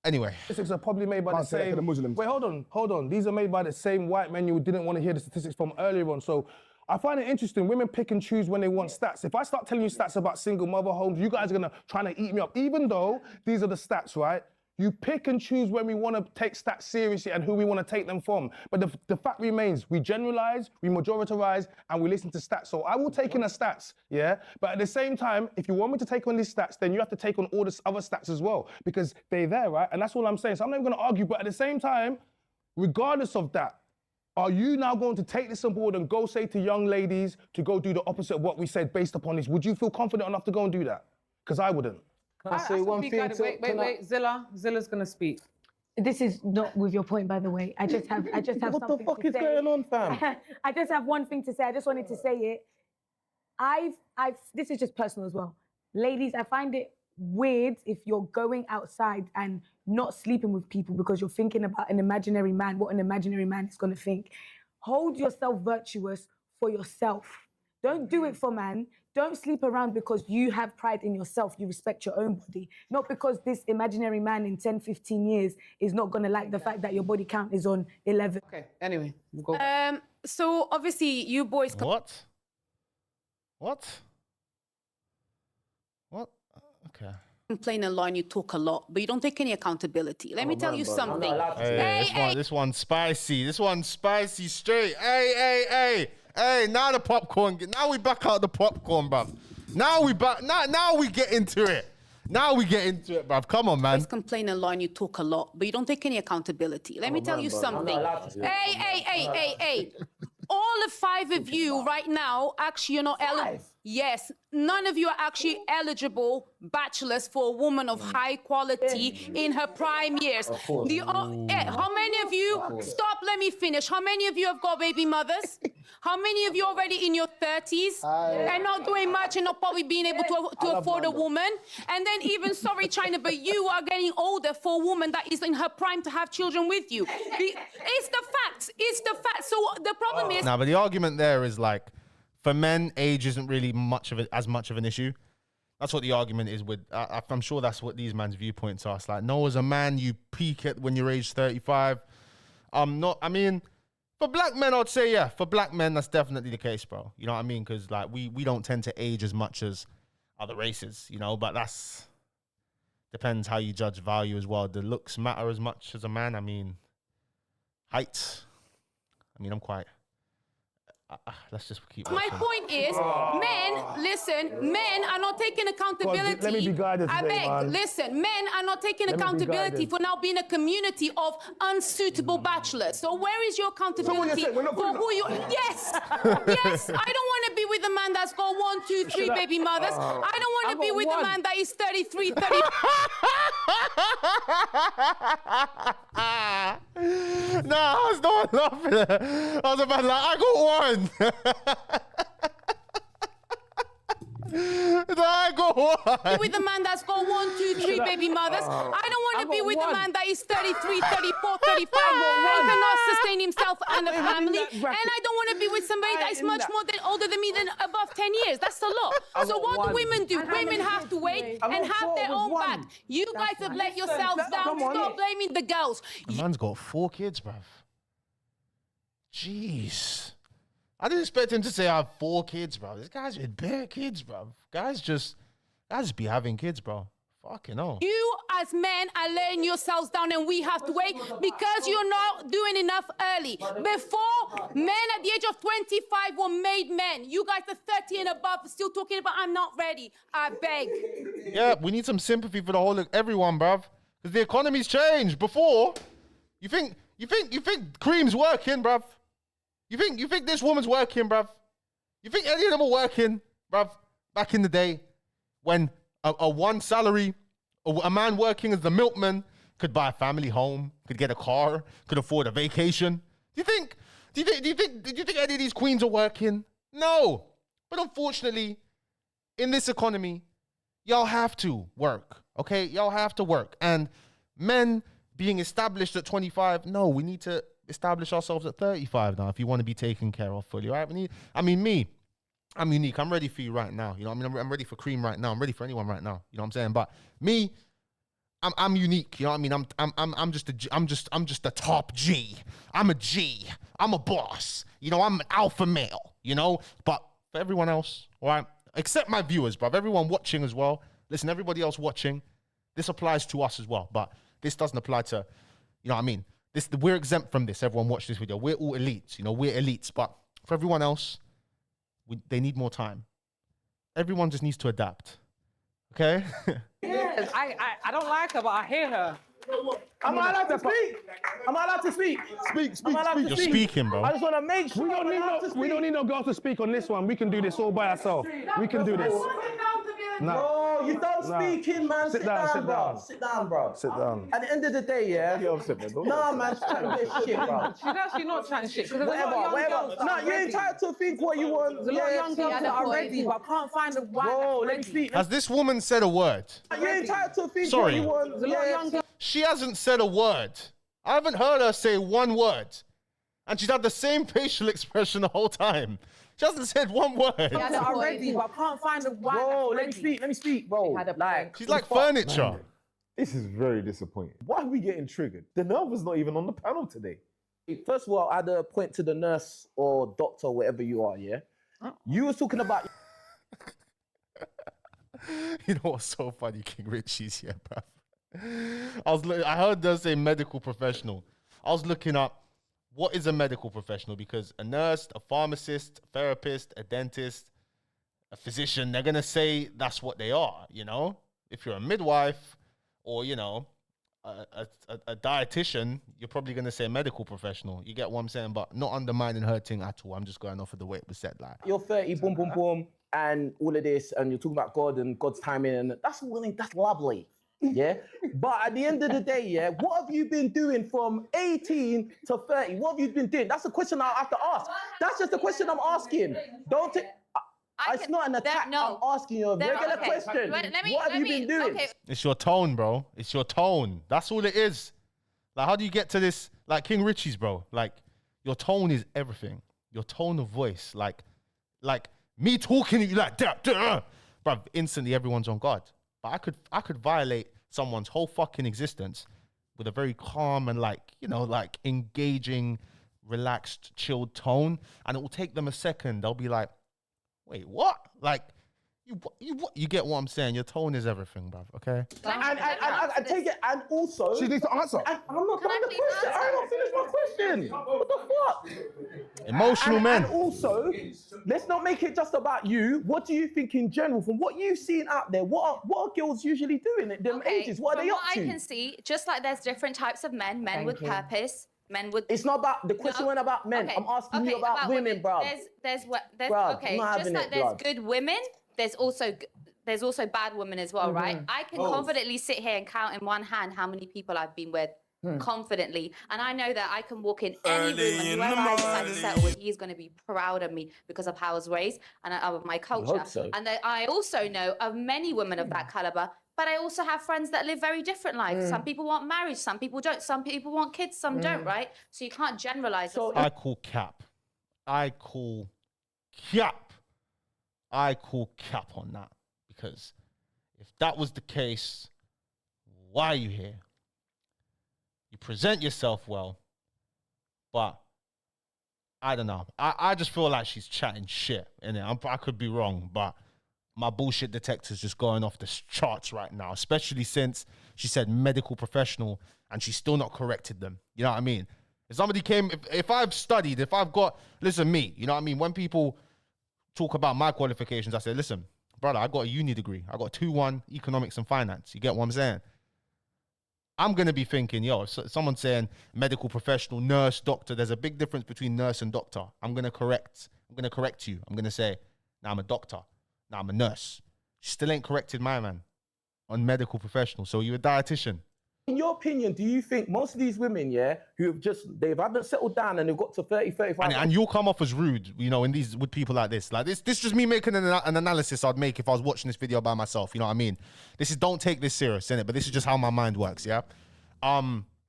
Anyway, statistics are probably made by the Can't say that same. to the Muslims. Wait, hold on. These are made by the same white men you didn't want to hear the statistics from earlier on. So I find it interesting. Women pick and choose when they want stats. If I start telling you stats about single mother homes, you guys are gonna try to eat me up. Even though these are the stats, right? You pick and choose when we want to take stats seriously and who we want to take them from. But the fact remains, we generalize, we majoritarize, and we listen to stats. So I will take in the stats, yeah? But at the same time, if you want me to take on these stats, then you have to take on all the other stats as well, because they're there, right? And that's all I'm saying. So I'm not even going to argue, but at the same time, regardless of that, are you now going to take this on board and go say to young ladies to go do the opposite of what we said based upon this? Would you feel confident enough to go and do that? Because I wouldn't. Can I say one thing? Wait, Zilla's gonna speak. This is not with your point, by the way. I just have What the something fuck to is say. going on, fam? I just have one thing to say. I just wanted to say it. This is just personal as well. Ladies, I find it weird if you're going outside and not sleeping with people because you're thinking about an imaginary man, what an imaginary man is gonna think. Hold yourself virtuous for yourself. Don't do it for man. Don't sleep around because you have pride in yourself. You respect your own body. Not because this imaginary man in 10, 15 years is not going to like the fact that your body count is on 11. Okay, anyway, we'll go back. So obviously you boys... What? Okay. Complain a lot and you talk a lot, but you don't take any accountability. Let me tell you something. This one's spicy. This one's spicy straight. Hey, now the popcorn. Now we back out the popcorn, bruv. Now we get into it. Bruv. Come on, man. You complain a lot and you talk a lot, but you don't take any accountability. Let me tell you something. Hey. All the 5 of you right now, actually, you're not eligible. Yes, none of you are actually eligible bachelors for a woman of high quality in her prime years. How many of you, stop, let me finish. How many of you have got baby mothers? How many of you already in your 30s and not doing much and not probably being able to afford a woman? And then even, sorry, China, but you are getting older for a woman that is in her prime to have children with you. It's the facts. So the problem is... Nah, but the argument there is like, for men, age isn't really as much of an issue. That's what the argument is with. I'm sure that's what these man's viewpoints are. It's like, no, as a man, you peak at when you're age 35. For black men, I'd say, yeah. For black men, that's definitely the case, bro. You know what I mean? Because like we don't tend to age as much as other races, you know. But that's depends how you judge value as well. The looks matter as much as a man. I mean, height. I'm quite. Let's just keep. My point is, men are not taking accountability. Let me be guided today, man. Listen, men are not taking accountability for now being a community of unsuitable bachelors. So where is your accountability for who you? Yes, I don't want to be with a man that's got 1, 2, 3 baby mothers. I don't want to be with a man that is 33, 30. No, I was not laughing. I was about like, I got one. I go what? Be with a man that's got 1, 2, 3 baby mothers. I don't want to be with a man that is 33, 34, 35, and cannot sustain himself and a family. And I don't want to be with somebody that is much more older than me than above 10 years. That's a lot. So what do women do? Women have to wait and have their own back. You guys have let yourselves down. Stop blaming the girls. The man's got 4 kids, bruv. Jeez. I didn't expect him to say I have 4 kids, bro. This guy's with bare kids, bro. Guys just be having kids, bro. Fucking hell. You as men are letting yourselves down and we have to wait because you're not doing enough early. Before, men at the age of 25 were made men. You guys are 30 and above still talking about I'm not ready. I beg. Yeah, we need some sympathy for the whole of everyone, bruv. Because the economy's changed. Before, you think cream's working, bruv? You think this woman's working, bruv? You think any of them are working, bruv? Back in the day, when a one salary, a man working as the milkman could buy a family home, could get a car, could afford a vacation. Do you think any of these queens are working? No. But unfortunately, in this economy, y'all have to work, okay? Y'all have to work. And men being established at 25, no, we need to establish ourselves at 35 now if you want to be taken care of fully, right? I'm unique. I'm ready for you right now. You know what I mean? I'm ready for cream right now. I'm ready for anyone right now. You know what I'm saying? But me, I'm unique. You know what I mean? I'm just a top G. I'm a G. I'm a boss. You know, I'm an alpha male, you know? But for everyone else, all right? Except my viewers, bruv. Everyone watching as well. Listen, everybody else watching, this applies to us as well. But this doesn't apply to, you know what I mean? We're exempt from this. Everyone watch this video. We're all elites. You know, we're elites. But for everyone else, they need more time. Everyone just needs to adapt. Okay? Yes, I don't like her, but I hear her. Am I allowed to speak? Am I allowed to speak? Speak. You're speaking, bro. I just want to make sure We don't need no girls to speak on this one. We can do this all by ourselves. We can do this. No, you don't speaking, man. Sit down, bro. Sit down, bro. Sit down. At the end of the day, yeah. You're upset, man. No, man, she's chatting this shit, bro. She's actually not chatting shit. Whatever. No, you're entitled to think what you want. There's a lot of young girls that are ready, but I can't find the one. Bro, let me speak. Has this woman said a word? You're entitled to think what you want. There's a lot of young girls. She hasn't said a word. I haven't heard her say one word. And she's had the same facial expression the whole time. She hasn't said one word. Yeah, that are ready, but I can't find the one. Bro, let me speak, bro. She's like furniture. Man, this is very disappointing. Why are we getting triggered? The nerve was not even on the panel today. First of all, I had a point to the nurse or doctor, whatever you are, yeah? You was talking about... You know what's so funny, King Richie's here, bruv? I heard her say medical professional. I was looking up what is a medical professional, because a nurse, a pharmacist, a therapist, a dentist, a physician, they're gonna say that's what they are, you know? If you're a midwife or, you know, a dietitian, you're probably gonna say medical professional. You get what I'm saying? But not undermining her thing at all. I'm just going off of the way it was said. Like, you're 30, boom, boom, boom, and all of this, and you're talking about God and God's timing, and that's lovely. Yeah, but at the end of the day, yeah, what have you been doing from 18 to 30? What have you been doing? That's a question I have to ask. That's just a question I'm asking. Don't take. It's not an attack. I'm asking you a regular question. What have you been doing? It's your tone, bro. It's your tone. That's all it is. Like, how do you get to this? Like King Richie's, bro. Like, your tone is everything. Your tone of voice, like me talking to you like that, bro. Instantly, everyone's on guard. But I could violate someone's whole fucking existence with a very calm and engaging, relaxed, chilled tone, and it will take them a second. They'll be like, "Wait, what?" Like, you get what I'm saying? Your tone is everything, bruv. Okay. And I take it, and also she needs to answer. I'm not done the question. I haven't finished my question. What the fuck? Emotional men. And also, let's not make it just about you. What do you think in general, from what you've seen out there? What are girls usually doing at them ages? What are they up to? From what I can see, just like there's different types of men with purpose. Men with. It's not about the question. Went about men. I'm asking you about women, bro. There's okay. Just like there's good women. There's also bad women as well, right? I can confidently sit here and count in one hand how many people I've been with confidently. And I know that I can walk in any room and whoever I decide to settle with, he's going to be proud of me because of how I was raised and of my culture. so. And that I also know of many women of that caliber, but I also have friends that live very different lives. Some people want marriage, some people don't. Some people want kids, some don't, right? So you can't generalize. So I call cap. I call cap on that, because if that was the case, why are you here? You present yourself well, but I don't know. I just feel like she's chatting shit, innit? I could be wrong, but my bullshit detector's just going off the charts right now, especially since she said medical professional and she's still not corrected them. You know what I mean? If somebody came, if I've studied, if I've got, listen, me, you know what I mean? When people talk about my qualifications, I say, listen, brother, I got a uni degree. I got 2-1 economics and finance. You get what I'm saying? I'm going to be thinking, yo, if someone's saying medical professional, nurse, doctor, there's a big difference between nurse and doctor. I'm going to correct you. I'm going to say, now I'm a doctor. Now I'm a nurse. She still ain't corrected my man on medical professional. So you're a dietitian. In your opinion, do you think most of these women, who have they've haven't settled down and they've got to 30, 35... And you'll come off as rude, you know, with people like this. Like this is just me making an analysis I'd make if I was watching this video by myself, you know what I mean? Don't take this serious, innit? But this is just how my mind works, yeah?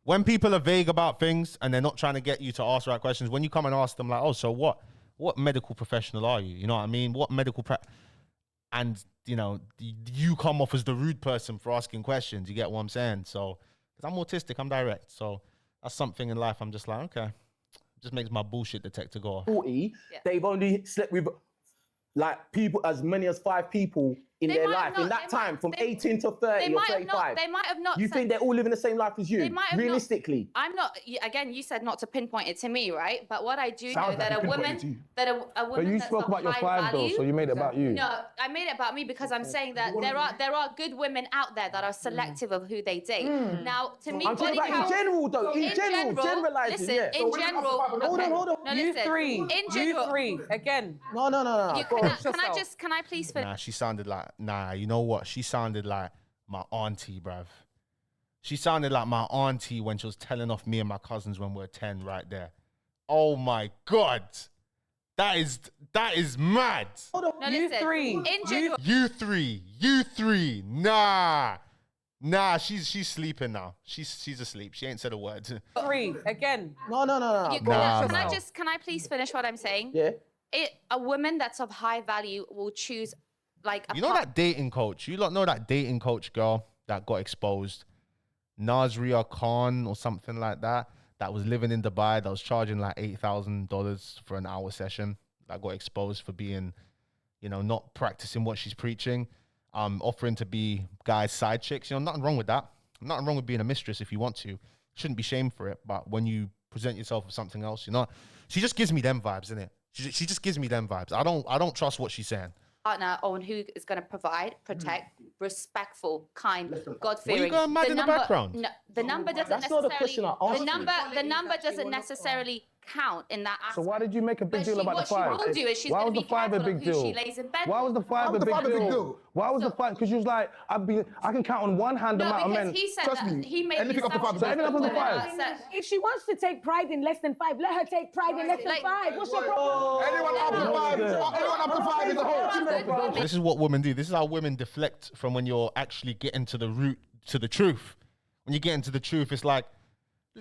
When people are vague about things and they're not trying to get you to ask the right questions, when you come and ask them like, oh, so what medical professional are you? You know what I mean? What medical... And, you know, you come off as the rude person for asking questions. You get what I'm saying? So, because I'm autistic, I'm direct. So that's something in life I'm just like, okay. It just makes my bullshit detector go off. 40, they've only slept with, like, people, as many as 5 people in their life. In that time, from 18 to 30 or 35. They might have not. You think they're all living the same life as you? They might have realistically. I'm not. Again, you said not to pinpoint it to me, right? But what I do know that a woman, But you spoke about your 5 though, so you made it about you. No, I made it about me because I'm saying that there are good women out there that are selective of who they date. Now, to me, I'm talking about in general though. In general, generalizing. Listen, in general. Hold on. No, You listen. three. In general. You 3. Again. No. Can I please finish? Nah, she sounded like, you know what? She sounded like my auntie, bruv. She sounded like my auntie when she was telling off me and my cousins when we were 10 right there. Oh my God. That is mad. Hold on. No, You listen. 3. In general. You three. Nah, she's sleeping now. She's asleep. She ain't said a word. 3. Again. No. Can I please finish what I'm saying? Yeah. A woman that's of high value will choose like a You know that dating coach? You lot know that dating coach girl that got exposed? Nazria Khan or something like that. That was living in Dubai. That was charging like $8,000 for an hour session. That got exposed for being, you know, not practicing what she's preaching. Offering to be guys' side chicks. You know, nothing wrong with that. Nothing wrong with being a mistress if you want to. Shouldn't be shamed for it. But when you present yourself with something else, you know, she just gives me them vibes, innit? She just gives me them vibes. I don't trust what she's saying. Partner on who is going to provide, protect, respectful, kind, God-fearing. What are you going mad in the background? No, the number doesn't That's not a question I asked the number doesn't necessarily count in that aspect. So why did you make a big deal about the 5? What she will do is she's Why going was to the be 5 a careful big of who deal? she lays in bed Why was the 5 a big deal? Why was the 5? Because she was like, I can count on one hand the No, amount of because men. he said Trust that me. he made Anything up to 5. So anything up to the 5. If she wants to take pride in less than 5, let her take pride in less than 5. What's your problem? Anyone up to 5 is a whole. This is what women do. This is how women deflect from when you're actually getting to the root, to the truth. When you get into the truth, it's like,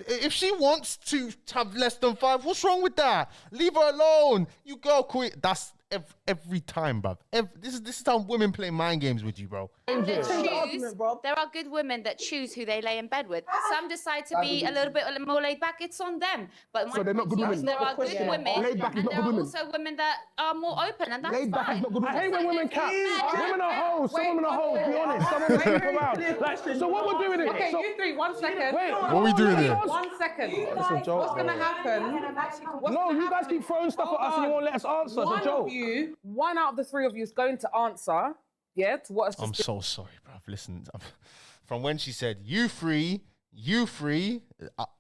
if she wants to have less than 5, what's wrong with that? Leave her alone. You go quit. That's every time, bruv. This is how women play mind games with you, bro. There are good women that choose who they lay in bed with. Some decide to be a little bit more laid back. It's on them. But So they're not good women. There are good women, Laid back is and not there good are women. also women that are more open, and that's Laid back is fine. not good I women. hate when women cap. Women are hoes. Some women are hoes. Be honest. Some women sleep around. Like, so what we're doing Okay, here? you 3, 1 second. Wait. What are we doing here? 1 second. It's a joke. What's going to happen? No, you guys keep throwing stuff at us and you won't let us answer. It's a joke. One out of the 3 of you is going to answer, to what has I'm just so sorry, bruv. Listen, from when she said, you free,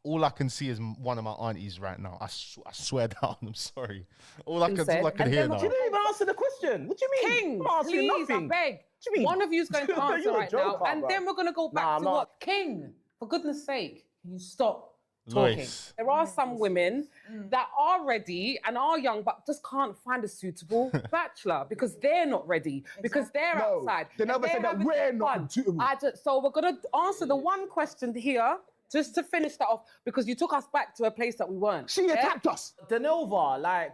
all I can see is one of my aunties right now. I swear down, I'm sorry. All I can hear now. You didn't even answer the question. What do you mean? King, I'm answering please, nothing. I beg. What do you mean? One of you is going to answer You're a right now, joker, and bro. then we're going to go back Nah, to I'm not. what? King, for goodness sake. Can you stop talking? Lois. There are some women that are ready and are young, but just can't find a suitable bachelor because they're not ready, because they're outside. They never said that we're not suitable. So we're going to answer the one question here, just to finish that off, because you took us back to a place that we weren't. She attacked us. Denova, like,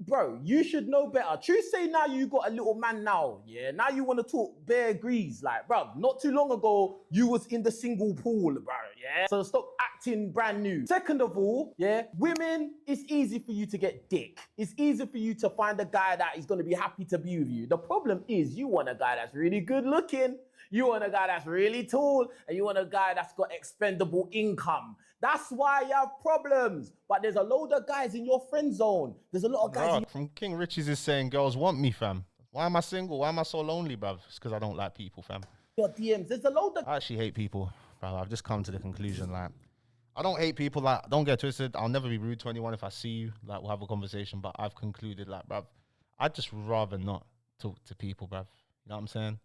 bro, you should know better. True say now you got a little man now, yeah? Now you want to talk bare grease, like, bro, not too long ago, you was in the single pool, bro, yeah? So stop acting brand new. Second of all, yeah, women, it's easy for you to get dick. It's easy for you to find a guy that is going to be happy to be with you. The problem is you want a guy that's really good looking, you want a guy that's really tall, and you want a guy that's got expendable income. That's why you have problems. But there's a load of guys in your friend zone. There's a lot of guys. From King Richie's is saying girls want me, fam. Why am I single? Why am I so lonely, bruv? It's because I don't like people, fam. Your DMs. There's a load of. I actually hate people, bruv. I've just come to the conclusion, like, I don't hate people. Like, don't get twisted. I'll never be rude to anyone. If I see you, like, we'll have a conversation. But I've concluded, like, bruv, I'd just rather not talk to people, bruv. You know what I'm saying?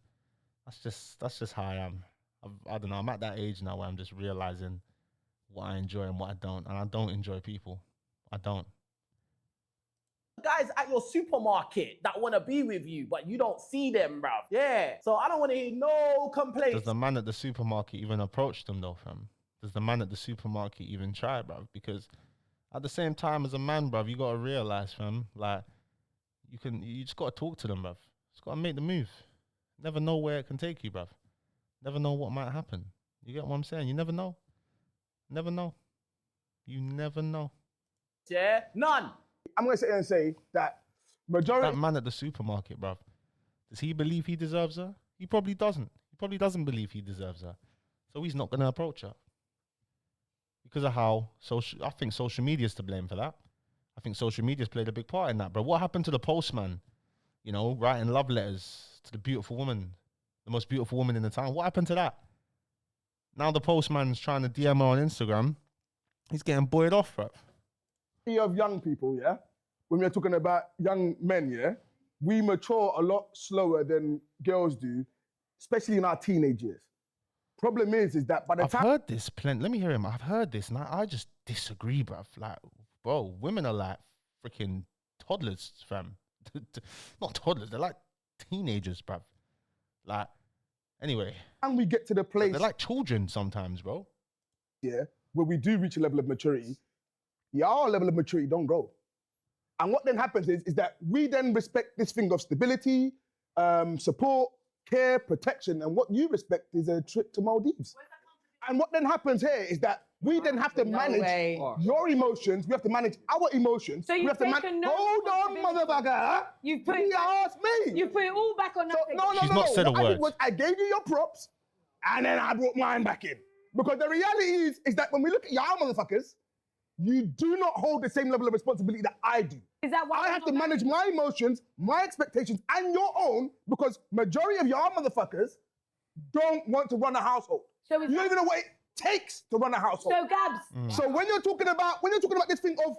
That's just how I am. I don't know. I'm at that age now where I'm just realizing what I enjoy and what I don't. And I don't enjoy people. I don't. Guys at your supermarket that want to be with you, but you don't see them, bruv. Yeah. So I don't want to hear no complaints. Does the man at the supermarket even approach them though, fam? Does the man at the supermarket even try, bruv? Because at the same time as a man, bruv, you got to realize, fam, like, you just got to talk to them, bruv. Just got to make the move. Never know where it can take you, bruv. Never know what might happen. You get what I'm saying? You never know. Never know. You never know. Yeah, none. I'm going to sit here and say that majority... That man at the supermarket, bruv, does he believe he deserves her? He probably doesn't. He probably doesn't believe he deserves her. So he's not going to approach her. Because of how I think social media's to blame for that. I think social media's played a big part in that, bro. What happened to the postman, you know, writing love letters to the beautiful woman, the most beautiful woman in the town? What happened to that? Now the postman's trying to DM her on Instagram. He's getting buoyed off, bro. Of young people, yeah, when we're talking about young men, yeah, we mature a lot slower than girls do, especially in our teenage years. Problem is that by the time... I've heard this plenty. Let me hear him. I've heard this, and I just disagree, bruv. Like, bro, women are like freaking toddlers, fam. Not toddlers, they're like teenagers, bruv. Like, anyway. And we get to the place... They're like children sometimes, bro. Yeah, where we do reach a level of maturity, our level of maturity don't grow. And what then happens is that we then respect this thing of stability, support, care, protection, and what you respect is a trip to Maldives. And what then happens here is that we then have to manage your emotions, we have to manage our emotions. So you've taken no Hold on, motherfucker! You've put He asked me! You put it all back on nothing. No. She's not said a What I word. did was I gave you your props, and then I brought mine back in. Because the reality is that when we look at y'all motherfuckers, you do not hold the same level of responsibility that I do. Is that why I have to manage my emotions, my expectations, and your own, because majority of y'all motherfuckers don't want to run a household. So you don't even know what it takes to run a household. So Gabs. So when you're talking about this thing of,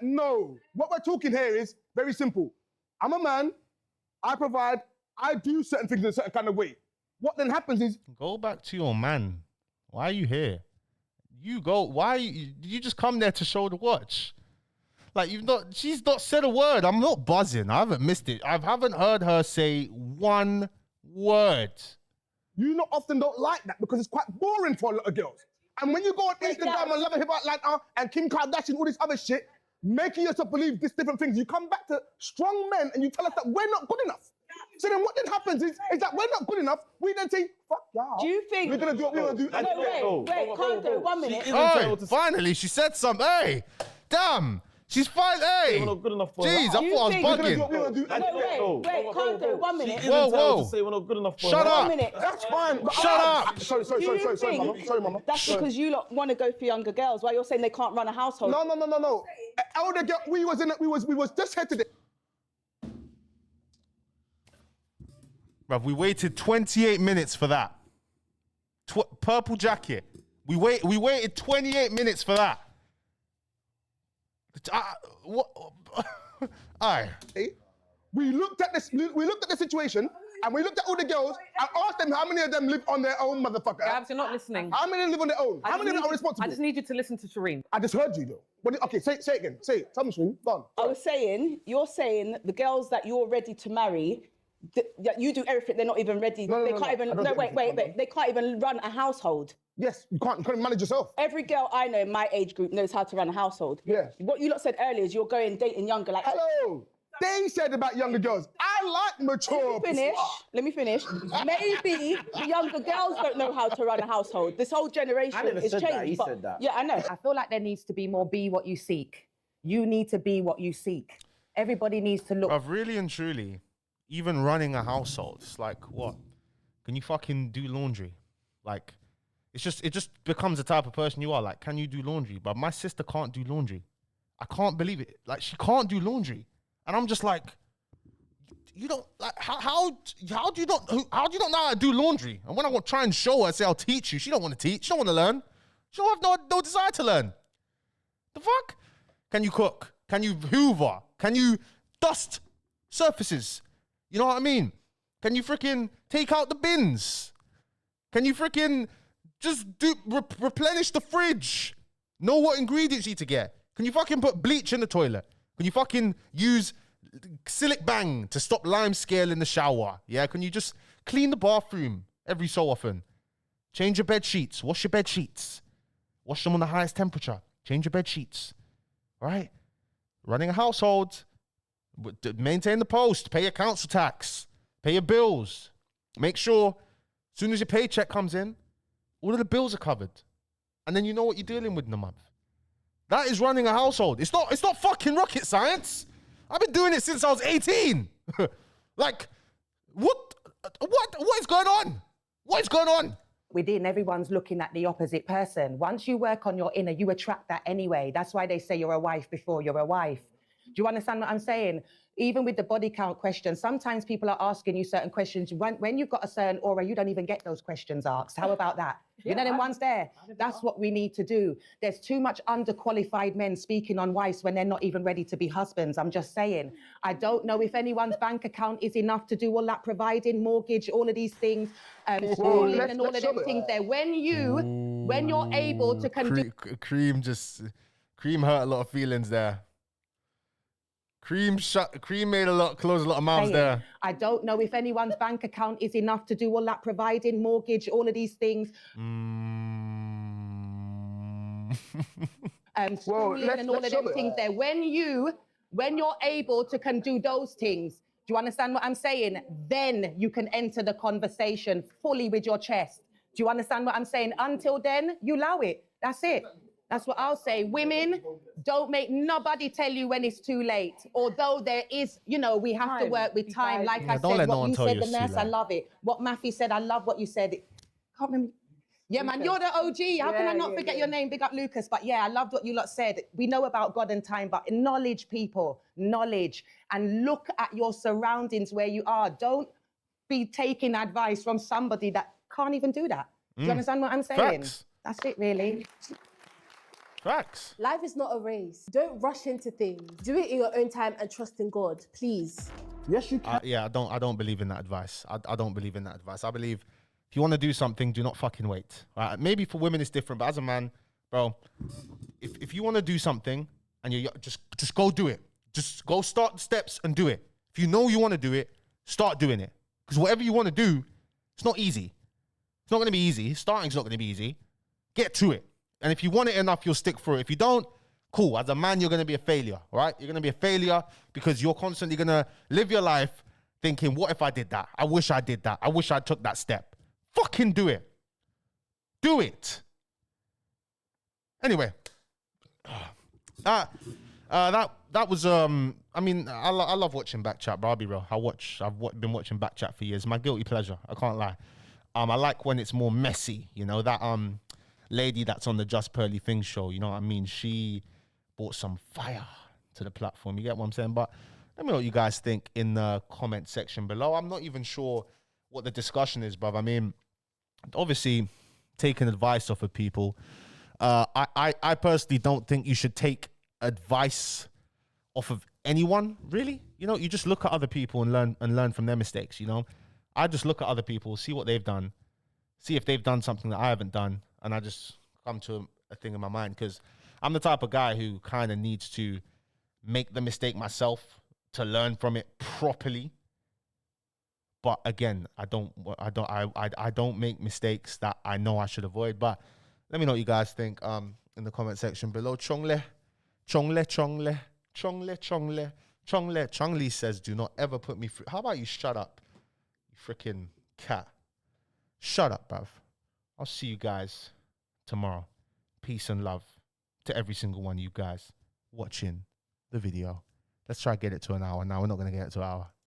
no. What we're talking here is very simple. I'm a man. I provide. I do certain things in a certain kind of way. What then happens is go back to your man. Why are you here? Why you just come there to show the watch? Like, she's not said a word. I'm not buzzing. I haven't missed it. I haven't heard her say one word. You not often don't like that because it's quite boring for a lot of girls. And when you go on Instagram and Love and Hip Hop Atlanta and Kim Kardashian, all this other shit, making yourself believe these different things, you come back to strong men and you tell us that we're not good enough. So then what then happens is that we're not good enough. We then say, fuck y'all. Do you think... We're going to do what we're going to do. Wait, Carter, 1 minute. Oh, finally, she said something. Hey, damn. She's fine. Hey. We're not good enough for Jeez, her. I thought I was bugging. Wait, Carter, 1 minute. Whoa. To say we're not good enough for Shut her. up. 1 minute. That's fine. Shut up. Sorry, mama. That's because you lot want to go for younger girls. Why you're saying they can't run a household? No. Elder girl, we was just here today. Bruv, we waited 28 minutes for that. Purple jacket. We waited 28 minutes for that. What? Aye. We looked at this. We looked at the situation, and we looked at all the girls and asked them how many of them live on their own, motherfucker. Gabs, you're not listening. How many live on their own? How many of them are responsible? I just need you to listen to Shireen. I just heard you, though. Okay, say it again. Say it. Tell me, Shireen. Go on. I was saying, you're saying the girls that you're ready to marry, you do everything, they're not even ready. They can't even run a household. Yes, you can't manage yourself. Every girl I know in my age group knows how to run a household. Yeah. What you lot said earlier is you're going dating younger. Like, hello. They said about younger girls. I like mature. Let me finish. Maybe the younger girls don't know how to run a household. This whole generation is changed. He said that. Yeah, I know. I feel like there needs to be more be what you seek. You need to be what you seek. Everybody needs to look. Bruv, really and truly, even running a household, it's like, what? Can you fucking do laundry? Like, it just becomes the type of person you are. Like, can you do laundry? But my sister can't do laundry. I can't believe it. Like, she can't do laundry. And I'm just like, you don't, like, how do you not know how to do laundry? And when I want to try and show her, say, I'll teach you, she don't want to teach. She don't want to learn. She don't have no desire to learn. The fuck? Can you cook? Can you hoover? Can you dust surfaces? You know what I mean? Can you freaking take out the bins? Can you freaking just replenish the fridge? Know what ingredients you need to get? Can you fucking put bleach in the toilet? Can you fucking use Silic Bang to stop lime scale in the shower? Yeah, can you just clean the bathroom every so often? Change your bed sheets. Wash your bed sheets. Wash them on the highest temperature. Change your bed sheets. All right? Running a household. Maintain the post. Pay your council tax. Pay your bills. Make sure as soon as your paycheck comes in, all of the bills are covered. And then you know what you're dealing with in a month. That is running a household. It's not fucking rocket science. I've been doing it since I was 18. Like, what is going on? What is going on? Within, everyone's looking at the opposite person. Once you work on your inner, you attract that anyway. That's why they say you're a wife before you're a wife. Do you understand what I'm saying? Even with the body count question, sometimes people are asking you certain questions. When you've got a certain aura, you don't even get those questions asked. How about that? You know them ones there? That's what we need to do. There's too much underqualified men speaking on wives when they're not even ready to be husbands. I'm just saying. I don't know if anyone's bank account is enough to do all that, providing mortgage, all of these things, schooling and all of them things there. When you're able to... Cream hurt a lot of feelings there. Cream closed a lot of mouths there. I don't know if anyone's bank account is enough to do all that, providing mortgage, all of these things. Schooling and all of them things there. When you're able to can do those things, do you understand what I'm saying? Then you can enter the conversation fully with your chest. Do you understand what I'm saying? Until then, you allow it. That's it. That's what I'll say. Women, don't make nobody tell you when it's too late. Although there is, we have to work with time. Like I said, what you said, the nurse, I love it. What Mafi said, I love what you said. Can't remember. Yeah, man, you're the OG. How can I not forget your name? Big up Lucas. But yeah, I loved what you lot said. We know about God and time, but knowledge, people, knowledge. And look at your surroundings where you are. Don't be taking advice from somebody that can't even do that. Do you understand what I'm saying? Facts. That's it, really. Facts. Life is not a race. Don't rush into things. Do it in your own time and trust in God, please. Yes, you can. I don't believe in that advice. I don't believe in that advice. I believe if you want to do something, do not fucking wait. Right? Maybe for women it's different, but as a man, bro, if you want to do something and you just go do it. Just go start the steps and do it. If you know you want to do it, start doing it. Because whatever you want to do, it's not easy. It's not going to be easy. Starting's not going to be easy. Get to it. And if you want it enough, you'll stick through it. If you don't, cool. As a man, you're going to be a failure, right? You're going to be a failure because you're constantly going to live your life thinking, what if I did that? I wish I did that. I wish I took that step. Fucking do it. Do it. Anyway. That was, I love watching Backchat, bro. I'll be real. I've been watching Backchat for years. My guilty pleasure. I can't lie. I like when it's more messy, that, lady that's on the Just Pearly Things show, you know what I mean? She brought some fire to the platform. You get what I'm saying? But let me know what you guys think in the comment section below. I'm not even sure what the discussion is, bruv. I mean, obviously, taking advice off of people. I personally don't think you should take advice off of anyone, really. You just look at other people and learn from their mistakes, I just look at other people, see what they've done, see if they've done something that I haven't done, and I just come to a thing in my mind, because I'm the type of guy who kind of needs to make the mistake myself to learn from it properly. But again, I don't make mistakes that I know I should avoid. But let me know what you guys think in the comment section below. Chongle says, do not ever put me through. How about you shut up, you freaking cat? Shut up, bruv. I'll see you guys tomorrow. Peace and love to every single one of you guys watching the video. Let's try to get it to an hour. Now we're not going to get it to an hour.